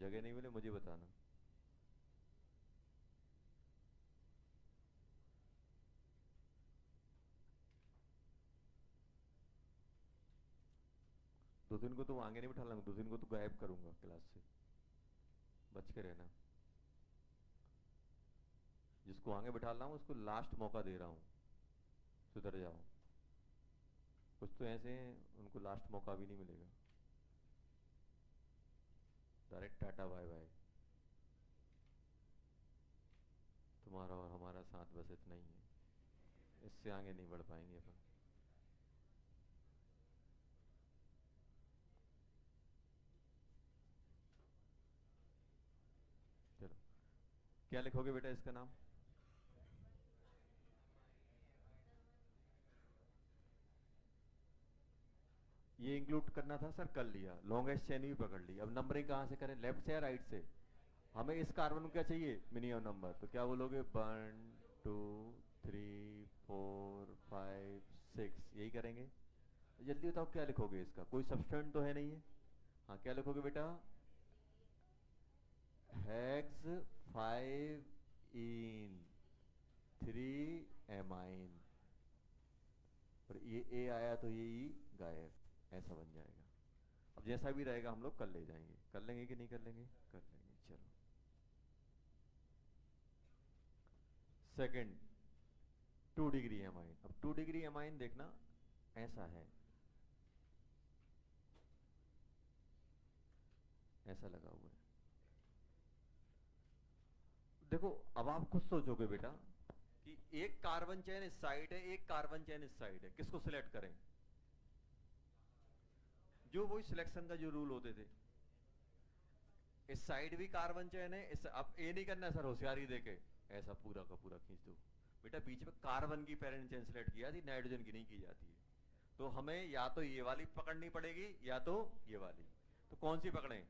जगह नहीं मिले मुझे बताना। दो दिन को तो आगे नहीं बिठा लूंगा, दो दिन को तो गायब करूंगा क्लास से। बच के रहना। जिसको आगे बिठा रहा हूं उसको लास्ट मौका दे रहा हूं, सुधर जाओ। कुछ तो ऐसे हैं उनको लास्ट मौका भी नहीं मिलेगा। Direct tata bye bye. तुम्हारा और हमारा साथ बस इतना ही है, इससे आगे नहीं बढ़ पाएंगे अपन। चलो, क्या लिखोगे बेटा इसका नाम? ये इंक्लूड करना था सर, कर लिया। लॉन्गेस्ट चेन भी पकड़ ली। अब नंबरिंग कहाँ से करें, लेफ्ट से या राइट से? हमें इस कार्बन को क्या चाहिए? Minimum number. तो क्या बोलोगे? 1 2 3 4 5 6, यही करेंगे। तो जल्दी बताओ क्या लिखोगे इसका, कोई सब्स्टेंट तो है नहीं है। हाँ, क्या लिखोगे बेटा? हेक्स 5 इन 3 एमाइन। और ये ए आया तो ये ई गायब, ऐसा बन जाएगा। अब जैसा भी रहेगा हम लोग कर ले जाएंगे। कर लेंगे कि नहीं कर लेंगे? कर लेंगे। चलो, सेकंड 2 डिग्री एमाइन। अब 2 डिग्री एमाइन देखना ऐसा है, ऐसा लगा हुआ है। देखो, अब आप खुद सोचोगे बेटा कि एक कार्बन चेन इस साइड है, एक कार्बन चेन इस साइड है, किसको सिलेक्ट करें? जो वही सिलेक्शन का जो रूल होते थे, इस साइड भी कार्बन चेन है, इस अब ए नहीं करना सर, होशियारी देके ऐसा पूरा का पूरा खींच दो। बेटा बीच में कार्बन की पेरेंट चेन सिलेक्ट किया थी, नाइट्रोजन की नहीं की जाती है। तो हमें या तो ये वाली पकड़नी पड़ेगी या तो ये वाली। तो कौन सी पकड़ें?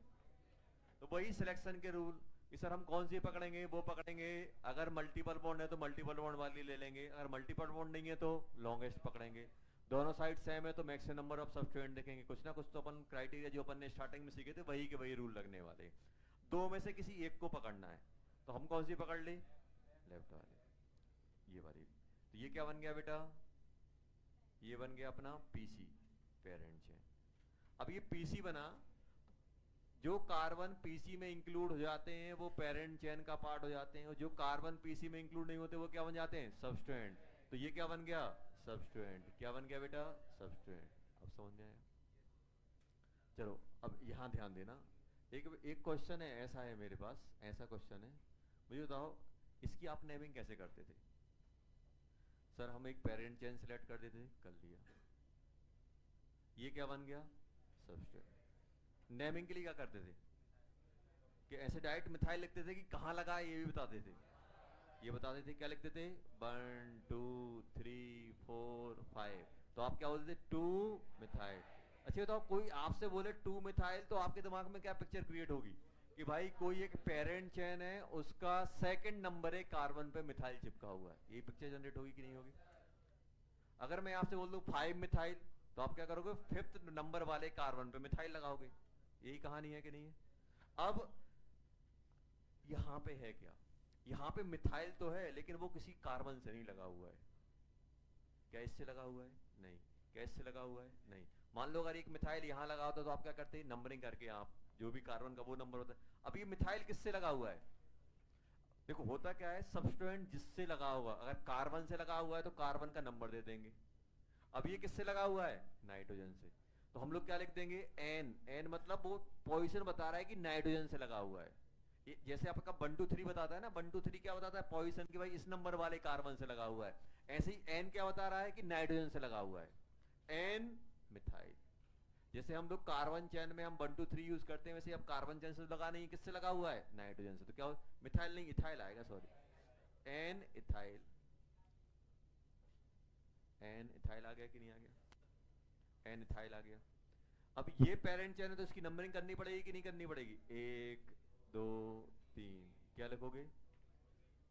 तो वही सिलेक्शन के रूल कि सर हम कौन सी पकड़ेंगे, वो पकड़ेंगे। अगर मल्टीपल बॉन्ड है तो मल्टीपल बॉन्ड वाली ले लेंगे, अगर मल्टीपल बॉन्ड नहीं है तो लॉन्गेस्ट पकड़ेंगे। दोनों साइड सेम है तो मैक्सिमम नंबर ऑफ सब्स्टिट्यूएंट देखेंगे। कुछ ना कुछ तो अपन क्राइटेरिया जो अपन ने स्टार्टिंग में सीखे थे वही के वही रूल लगने वाले। दो में से किसी एक को पकड़ना है, तो हम कौन सी पकड़ ली? लेफ्ट वाली, ये वाली। तो ये क्या बन गया बेटा? ये बन गया अपना पीसी, पेरेंट चेन। अब ये पीसी बना, जो कार्बन पीसी में इंक्लूड हो जाते हैं वो पेरेंट चेन का पार्ट हो जाते हैं, और जो कार्बन पीसी में इंक्लूड नहीं होते वो क्या बन जाते हैं? सब्स्टिट्यूएंट। तो ये क्या बन गया? सब्स्टिट्यूएंट। क्या बन गया बेटा? सब्स्टिट्यूएंट। अब समझ में आया? चलो अब यहां ध्यान देना। एक एक क्वेश्चन है, ऐसा है मेरे पास, ऐसा क्वेश्चन है, मुझे बताओ इसकी आप नेमिंग कैसे करते थे? सर हम एक पेरेंट चेन सिलेक्ट कर देते, कर लिया, ये क्या बन गया? सब्स्टिट्यूएंट। नेमिंग के लिए क्या करते थे? कि ऐसे डायरेक्ट मिथाइल लिखते थे कि कहाँ लगा है ये भी बताते थे? ये बताते थे, क्या लिखते थे? 1 2 3 4 5। तो आप क्या बोलते थे? 2 मिथाइल। अच्छा बताओ, कोई आपसे बोले 2 मिथाइल तो आपके दिमाग में क्या पिक्चर क्रिएट होगी? कि भाई कोई एक पेरेंट चेन है, उसका सेकंड नंबर है कार्बन पे मिथाइल चिपका हुआ है, ये पिक्चर जनरेट होगी कि नहीं होगी? अगर मैं आपसे बोल दूं 5 मिथाइल, तो आप क्या करोगे? 5th नंबर वाले कार्बन पे मिथाइल लगाओगे। यही कहानी है कि नहीं है? अब यहां पे है क्या? यहां पे मिथाइल तो है लेकिन वो किसी कार्बन से नहीं लगा हुआ है। क्या इससे लगा हुआ है? नहीं। क्या इससे लगा हुआ है? नहीं। मान लो अगर एक मिथाइल यहां लगा होता तो आप क्या करते? नंबरिंग करके आप जो भी कार्बन का वो नंबर होता है। अब ये मिथाइल किससे लगा हुआ है? देखो होता क्या है, सब्स्टिट्यूएंट जिससे लगा हुआ, अगर कार्बन से लगा हुआ है तो कार्बन का नंबर दे देंगे। अब ये किससे लगा हुआ है? नाइट्रोजन से। तो हम लोग क्या लिख देंगे? एन। एन मतलब वो पोजीशन बता रहा है कि नाइट्रोजन से लगा हुआ है। जैसे आपका 1 2 3 बताता है ना, 1 2 3 क्या बताता है? पोजीशन की, भाई इस नंबर वाले कार्बन से लगा हुआ है। ऐसे ही एन क्या बता रहा है? कि नाइट्रोजन से लगा हुआ है। N methyl. जैसे हम लोग कार्बन चेन में हम 1 2 3 यूज करते हैं, वैसे अब कार्बन चेन से लगा नहीं, किससे लगा हुआ है? नाइट्रोजन से। तो क्या मिथाइल नहीं, इथाइल आएगा, sorry, N ethyl. N ethyl आ गया कि नहीं आ गया? एन इथाइल आ गया। अब ये पेरेंट चेन है तो इसकी नंबरिंग करनी पड़ेगी कि नहीं करनी पड़ेगी? 1 2 3। क्या लिखोगे?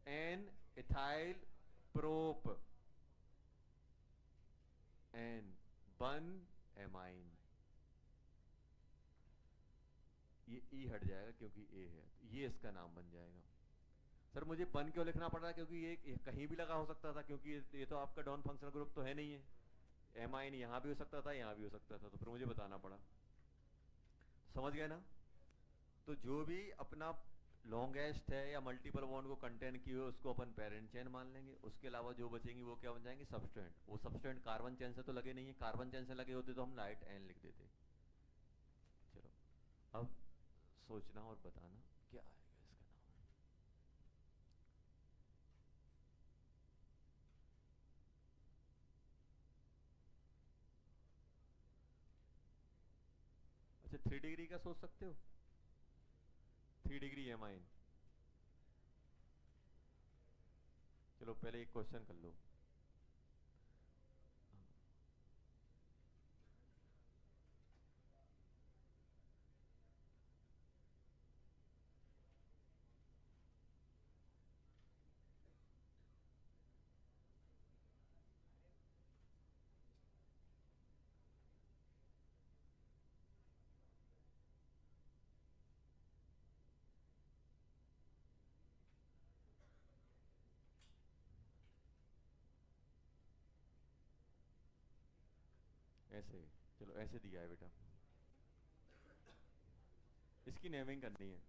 N ethyl propan 1 amine. ये ई हट जाएगा क्योंकि ए है, तो ये इसका नाम बन जाएगा। सर मुझे 1 क्यों लिखना पड़ रहा है? क्योंकि ये कहीं भी लगा हो सकता था, क्योंकि ये तो आपका डॉन फंक्शनल ग्रुप तो है नहीं है। एमाइन यहां भी हो सकता था, यहां भी हो सकता था, तो फिर मुझे बताना पड़ा। समझ गए ना? तो जो भी अपना लॉन्गेस्ट है या मल्टीपल बॉन्ड को कंटेन किए हुए उसको अपन पेरेंट चेन मान लेंगे। उसके अलावा जो बचेंगी वो क्या बन जाएंगे? सब्स्टिट्यूएंट। वो सब्स्टिट्यूएंट कार्बन चेन से तो लगे नहीं है, कार्बन चेन से लगे होते तो हम लाइट एन लिख देते। चलो अब सोचना और बताना क्या आएगा इसका नाम। अच्छा 3 डिग्री का सोच सकते हो? 3 डिग्री एमाइन। चलो पहले एक क्वेश्चन कर लो। ऐसे, चलो ऐसे दिया है बेटा, इसकी नेमिंग करनी है।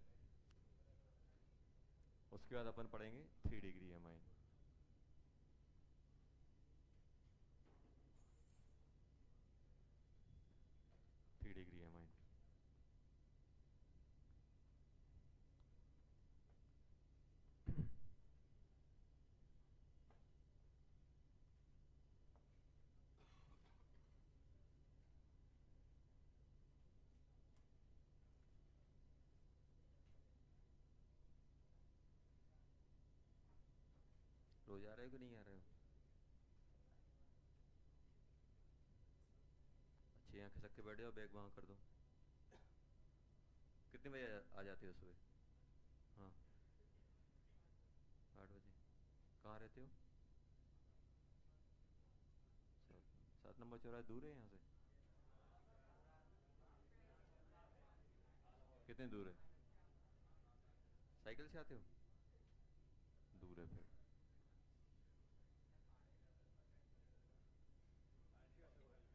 उसके बाद अपन पढ़ेंगे 3 डिग्री एमाइन। 3 degree amine. रोज आ रहे हो कि नहीं आ रहे हो? अच्छे यहाँ खिसक के बैठे हो, बैग वहां कर दो। कितने बजे आ जाते हो सुबह? हाँ, 8 बजे। कहाँ रहते हो? 7 नंबर चौराहा दूर है यहाँ से? कितने दूर है? साइकिल से आते हो? दूर है फिर।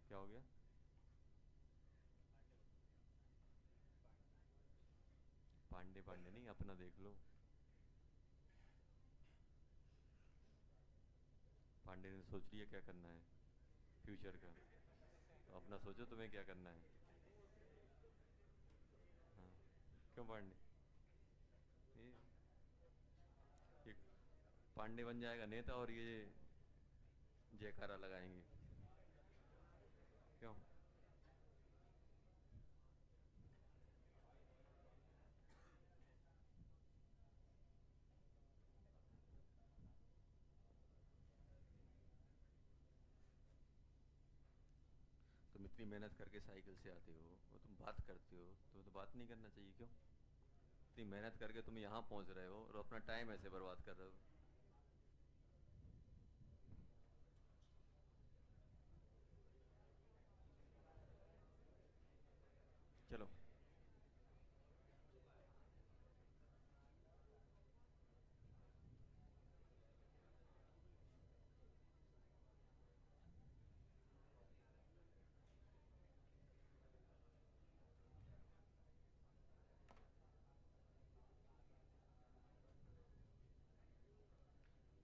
क्या हो गया? पांडे पांडे नहीं, अपना देख लो। पांडे ने सोच लिया क्या करना है फ्यूचर का, तो अपना सोचो तुम्हें क्या करना है। हाँ, क्यों पांडे? ये, ये पांडे बन जाएगा नेता और ये जयकारा लगाएंगे। क्यों? तुम इतनी मेहनत करके साइकिल से आते हो और तुम बात करते हो, तो बात नहीं करना चाहिए क्यों? इतनी मेहनत करके तुम यहाँ पहुँच रहे हो और अपना टाइम ऐसे बर्बाद कर रहे हो। चलो।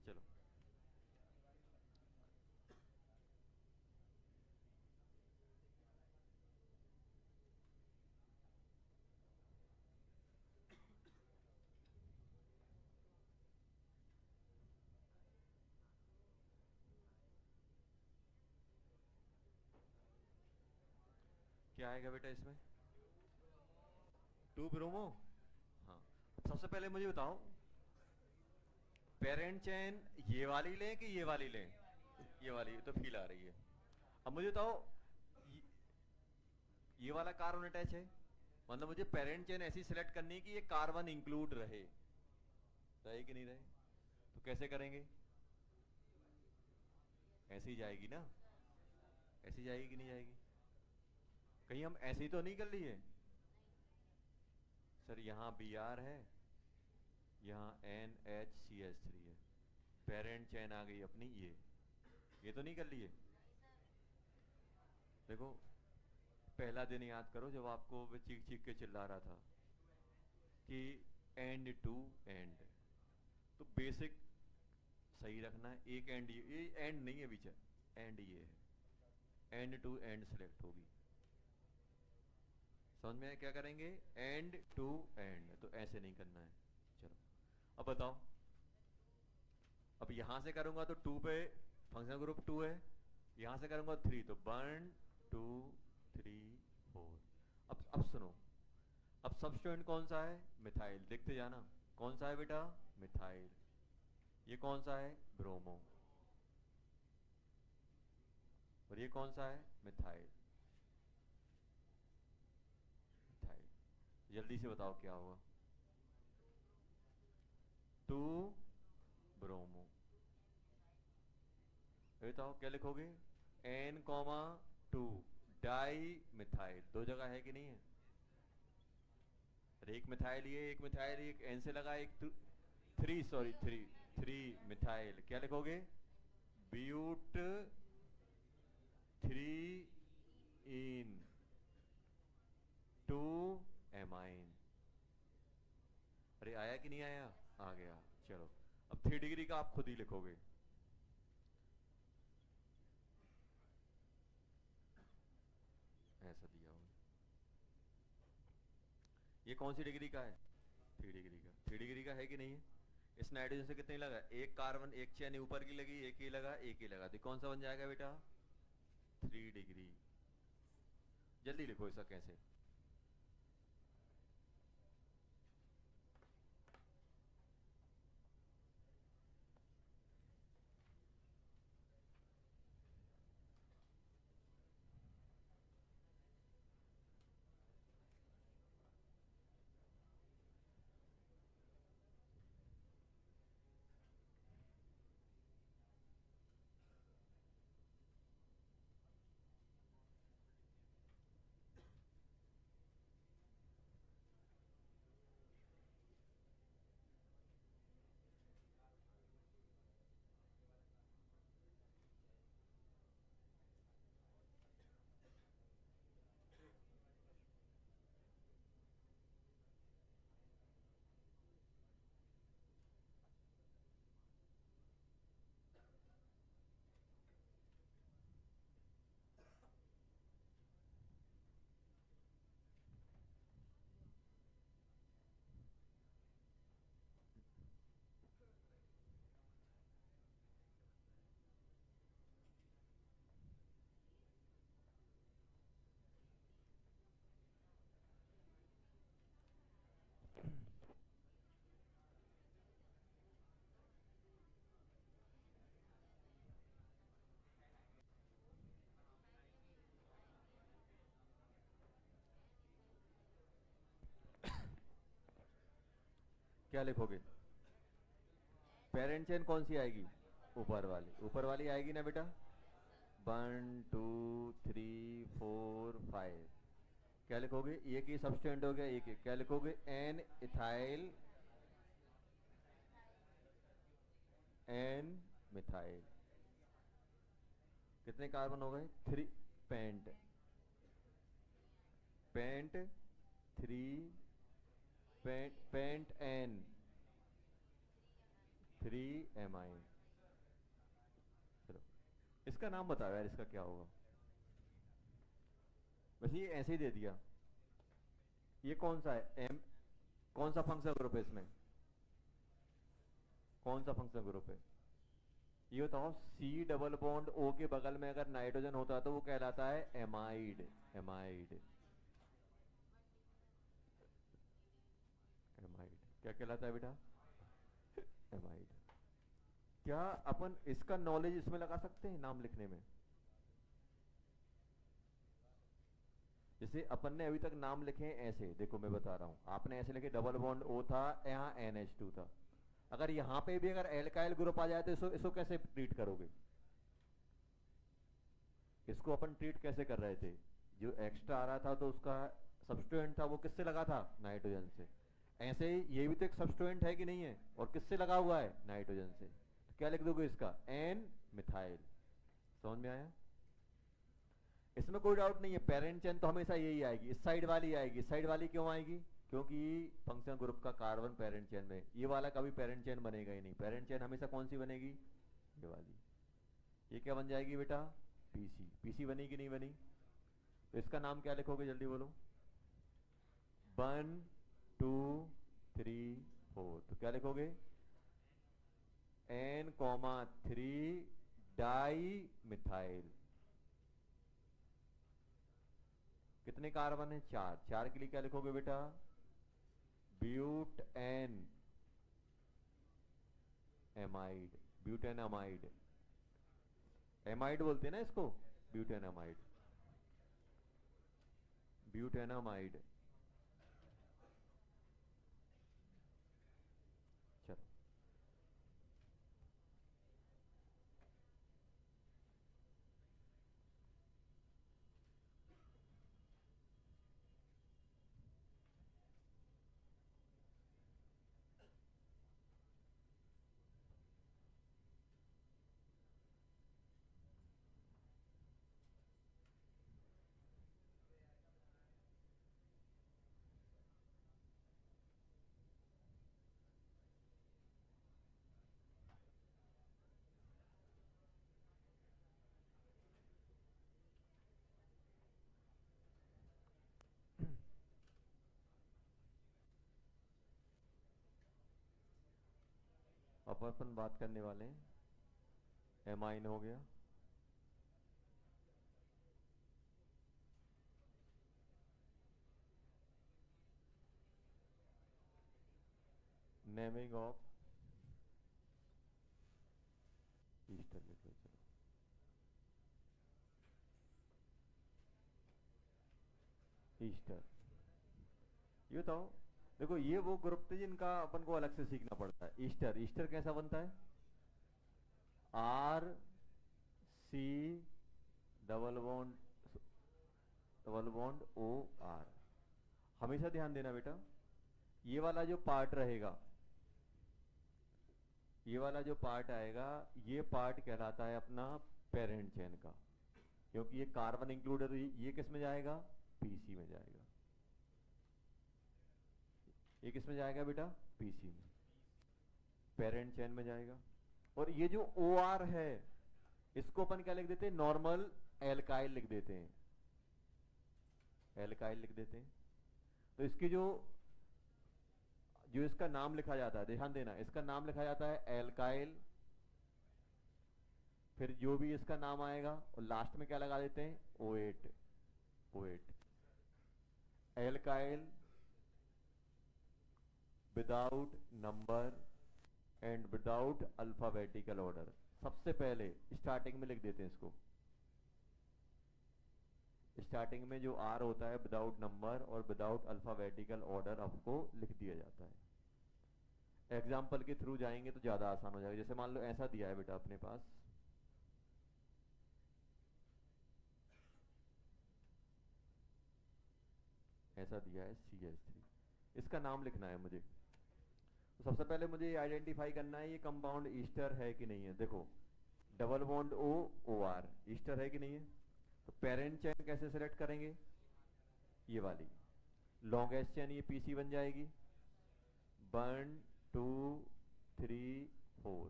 चलो, क्या आएगा बेटा इसमें? To bromo. हाँ, सबसे पहले मुझे बताओ, पेरेंट चेन ये वाली लें कि ये वाली लें? ये वाली तो फील आ रही है। अब मुझे बताओ, ये, ये वाला कार्बन अटैच है, मतलब मुझे पेरेंट चेन ऐसी सिलेक्ट करनी है कि ये कार्बन इंक्लूड रहे। रहे कि नहीं रहे? तो कैसे करेंगे? ऐसे ही जाएगी ना? ऐसी जाएगी कि नहीं जाएगी? कहीं हम ऐसे ही तो नहीं कर लिए? सर यहाँ बी आर है, यहाँ NHCH3 है, पेरेंट चेन आ गई अपनी ये तो नहीं कर लिए? देखो, पहला दिन याद करो जब आपको वो चीख चीख के चिल्ला रहा था कि एंड टू एंड, तो बेसिक सही रखना है। एक एंड, ये एंड नहीं है बीच, एंड ये है, एंड टू एंड सेलेक्ट होगी। समझ में क्या करेंगे? एंड टू एंड, तो ऐसे नहीं करना है। चलो, अब बताओ, अब यहां से करूंगा तो टू पे फंक्शन ग्रुप टू है, यहां से करूंगा थ्री, तो 1 2 3 4। अब सुनो, अब सब्स्टिट्यूएंट कौन सा है? मिथाइल। देखते जाना, कौन सा है बेटा? मिथाइल। ये कौन सा है? ब्रोमो। और ये कौन सा है? मिथाइल। मिथाइल। जल्दी से बताओ क्या होगा? To bromo. बताओ क्या लिखोगे? N, 2 di methyl. दो जगह है कि नहीं है? अरे एक मिथाइल ये, एक मिथाइल, एक एन से लगा, एक three, sorry three, three methyl. क्या लिखोगे? But 3 ene 2 amine. अरे आया कि नहीं आया? आ गया। चलो, अब 3 डिग्री का आप खुद ही लिखोगे। ऐसा दिया हुआ। ये कौन सी डिग्री का है? 3 डिग्री का। 3 डिग्री का है कि नहीं है? इस नाइट्रोजन से कितनी लगा? एक कार्बन, एक चैन ऊपर की लगी, एक ही लगा, एक ही लगा, तो कौन सा बन जाएगा बेटा? 3 डिग्री। जल्दी लिखो इसका कैसे। क्या लिखोगे? पेरेंट चेन कौन सी आएगी? ऊपर वाली आएगी ना बेटा। 1 2 3 4 5। क्या लिखोगे? एक ही सब्सटेंट हो गया, एक क्या लिखोगे? N ethyl, N methyl. कितने कार्बन हो गए? 3। Pent, pent 3, pentan 3 amine. चलो इसका नाम बताओ यार, इसका क्या होगा? वैसे ये ऐसे ही दे दिया। ये कौन सा है? एम, कौन सा फंक्शनल ग्रुप है इसमें? कौन सा फंक्शनल ग्रुप है? ये बताओ, सी डबल बॉन्ड ओ के बगल में अगर नाइट्रोजन होता तो वो कहलाता है एमाइड। एमाइड, एमाइड क्या कहलाता है बेटा? एमाइड। क्या अपन इसका नॉलेज इसमें लगा सकते हैं नाम लिखने में? जैसे अपन ने अभी तक नाम लिखे हैं ऐसे, देखो मैं बता रहा हूं, आपने ऐसे लिखे डबल बॉन्ड ओ था, यहाँ NH2 था। अगर यहाँ पे भी अगर एल्काइल ग्रुप आ जाए तो इसको कैसे ट्रीट करोगे? इसको अपन ट्रीट कैसे कर रहे थे? जो एक्स्ट्रा आ रहा था तो उसका सब्स्टिट्यूएंट था वो किससे लगा था? नाइट्रोजन से। ऐसे ही ये भी तो एक सब्स्टिट्यूएंट है कि नहीं है, और किससे लगा हुआ है? नाइट्रोजन से। तो क्या लिख दोगे इसका? N methyl. समझ में आया? इसमें कोई डाउट नहीं है, पेरेंट चेन तो हमेशा यही आएगी, इस साइड वाली आएगी। इस साइड वाली क्यों आएगी? क्योंकि फंक्शनल ग्रुप का कार्बन पेरेंट चेन में, ये वाला कभी पेरेंट चेन बनेगा ही नहीं। पेरेंट चेन हमेशा कौन सी बनेगी? ये वाली। ये क्या बन जाएगी बेटा? पीसी। पीसी बनी कि नहीं बनी? तो इसका नाम क्या लिखोगे, जल्दी बोलो। 1 2 3 4। तो क्या लिखोगे? N,3 di methyl. कितने कार्बन है? 4। 4 के लिए क्या लिखोगे बेटा? Butanamide. Butane amide, amide बोलते हैं ना इसको, ब्यूटेन अमाइड, ब्यूटेनामाइड। चलो अब अपन बात करने वाले हैं, एमाइन हो गया, नेमिंग ऑफ ईस्टर लिख लो। चलो ईस्टर, ये बताओ, देखो ये वो ग्रुप थे जिनका अपन को अलग से सीखना पड़ता है। ईस्टर, ईस्टर कैसा बनता है? R C double bond O R। हमेशा ध्यान देना बेटा, ये वाला जो पार्ट रहेगा, ये वाला जो पार्ट आएगा, ये पार्ट कहलाता है अपना पेरेंट चेन का, क्योंकि ये कार्बन इंक्लूडेड, ये किस में जाएगा? पीसी में जाएगा। ये किस में जाएगा बेटा? पीसी में, पेरेंट चेन में जाएगा। और ये जो ओ आर है, इसको अपन क्या लिख देते हैं? नॉर्मल एल्काइल लिख देते हैं, एल्काइल लिख देते हैं। तो इसकी जो जो इसका नाम लिखा जाता है, ध्यान देना, इसका नाम लिखा जाता है एल्काइल, फिर जो भी इसका नाम आएगा और लास्ट में क्या लगा देते हैं? O8। O8 alkyl without number and without alphabetical order. सबसे पहले स्टार्टिंग में लिख देते हैं इसको, स्टार्टिंग में जो आर होता है विदाउट नंबर और विदाउट अल्फाबेटिकल ऑर्डर आपको लिख दिया जाता है। एग्जाम्पल के थ्रू जाएंगे तो ज़्यादा आसान हो जाएगा। जैसे मान लो ऐसा दिया है बेटा अपने पास, ऐसा दिया है CH3, इसका नाम लिखना है मुझे। तो सबसे पहले मुझे ये आइडेंटिफाई करना है ये कंपाउंड ईस्टर है कि नहीं है। देखो डबल बॉन्ड OR ईस्टर है कि नहीं है। तो पेरेंट चेन कैसे सेलेक्ट करेंगे, ये वाली लॉन्गेस्ट चेन ये PC बन जाएगी, 1 2 3 4।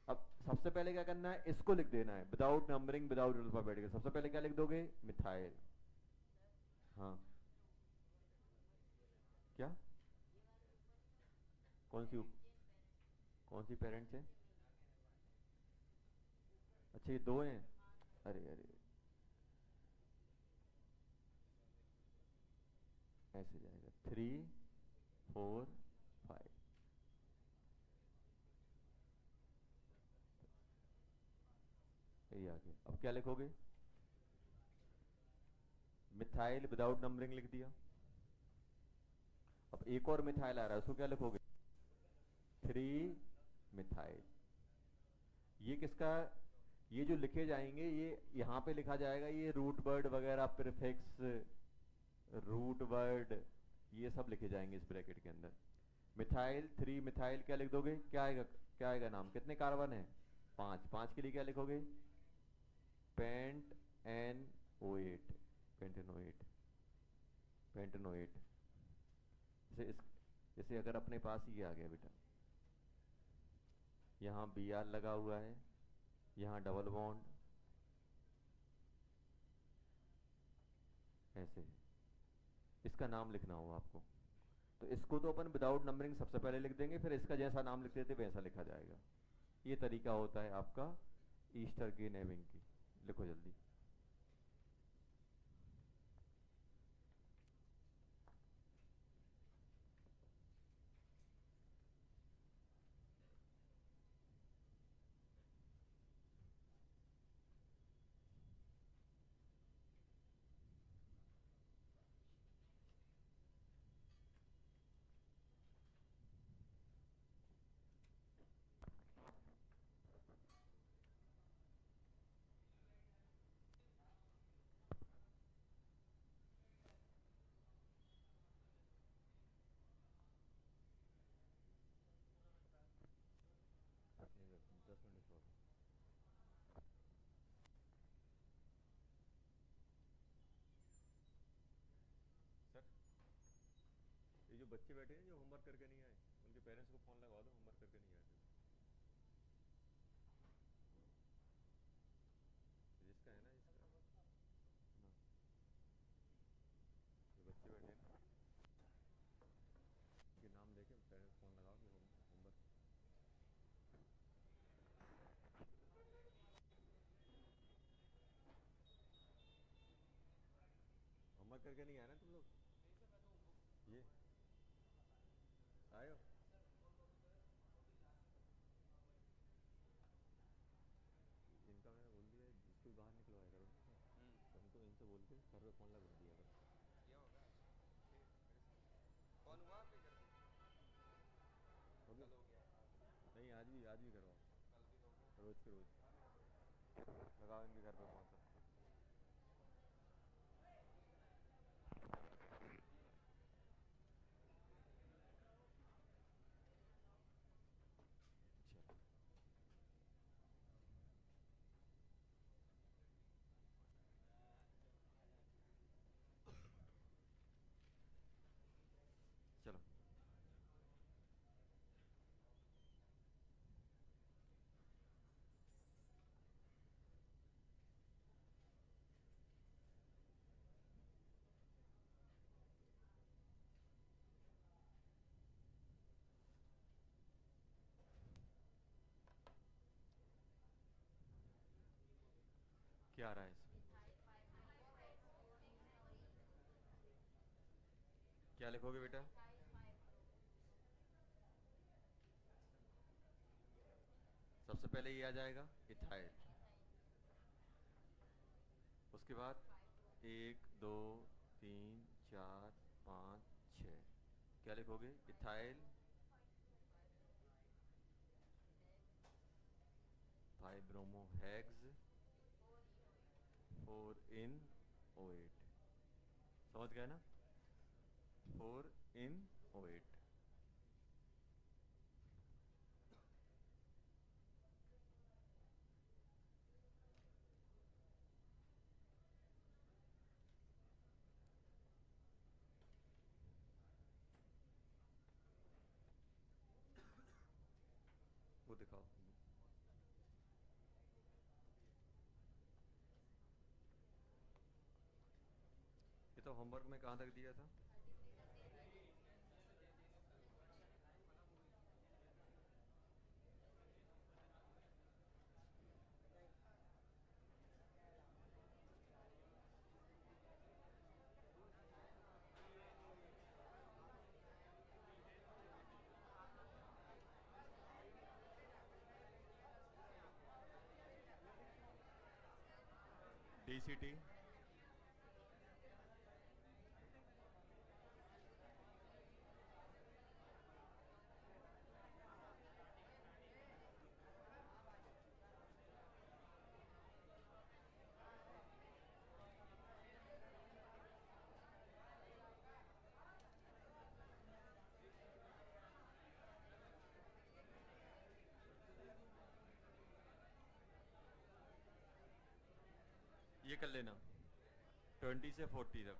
अब सबसे पहले क्या करना है, इसको लिख देना है विदाउट नंबरिंग विदाउट अल्फाबेटिकल। सबसे पहले क्या लिख दोगे, मिथाइल। हाँ क्या, कौन सी कौन सी पेरेंट्स है, अच्छा ये दो हैं, अरे अरे ऐसे जाएगा 3 4 5, ये आ गया। अब क्या लिखोगे, मिथाइल विदाउट नंबरिंग लिख दिया। अब एक और मिथाइल आ रहा है, उसको क्या लिखोगे, 3 मिथाइल। ये किसका, ये जो लिखे जाएंगे ये यहाँ पे लिखा जाएगा, ये रूट वर्ड वगैरह प्रीफिक्स रूट वर्ड ये सब लिखे जाएंगे इस ब्रैकेट के अंदर। मिथाइल 3 मिथाइल क्या लिख दोगे, क्या आएगा, क्या आएगा नाम, कितने कार्बन है, 5। 5 के लिए क्या लिखोगे, पेंट NO8, पेंटेनोएट, पेंटेनोएट। जैसे अगर अपने पास ये आ गया बेटा, यहाँ Br लगा हुआ है, यहाँ डबल बॉन्ड, ऐसे इसका नाम लिखना होगा आपको। तो इसको तो अपन विदाउट नंबरिंग सबसे पहले लिख देंगे, फिर इसका जैसा नाम लिखते थे वैसा लिखा जाएगा। ये तरीका होता है आपका ईस्टर की नेमिंग की। लिखो जल्दी, अपने 10 मिनट और। सर ये जो बच्चे बैठे हैं जो होमवर्क करके नहीं आए, उनके पेरेंट्स को फोन लगा दो, होमवर्क करके नहीं आए थे। जिसका है ना, इसका हाँ, जो बच्चे बैठे हैं ना उनके नाम लेके पेरेंट्स फोन लगाओ कि होमवर्क। होमवर्क करके नहीं आए ना तुम लोग, ये आए हो, इनका मैंने बोल दिया स्कूल बाहर निकलवाया करो ना सर। तो उनको इनसे बोल के सर पे फोन लगा दिया करो। हो गया, नहीं आज भी करवाओ, रोज के रोज लगाओ इनके घर पे फोन सबको। चलो चलो क्या आ रहा है इसमें, क्या लिखोगे बेटा, सबसे पहले ये आ जाएगा इथाइल, उसके बाद 1 2 3 4 5 6, क्या लिखोगे, ethyl high bromo हैग्स 4 in O8। समझ गए ना? 4 in O8। वो दिखाओ। ये तो होमवर्क में कहाँ तक दिया था? DCT ये कर लेना 20 से 40 तक।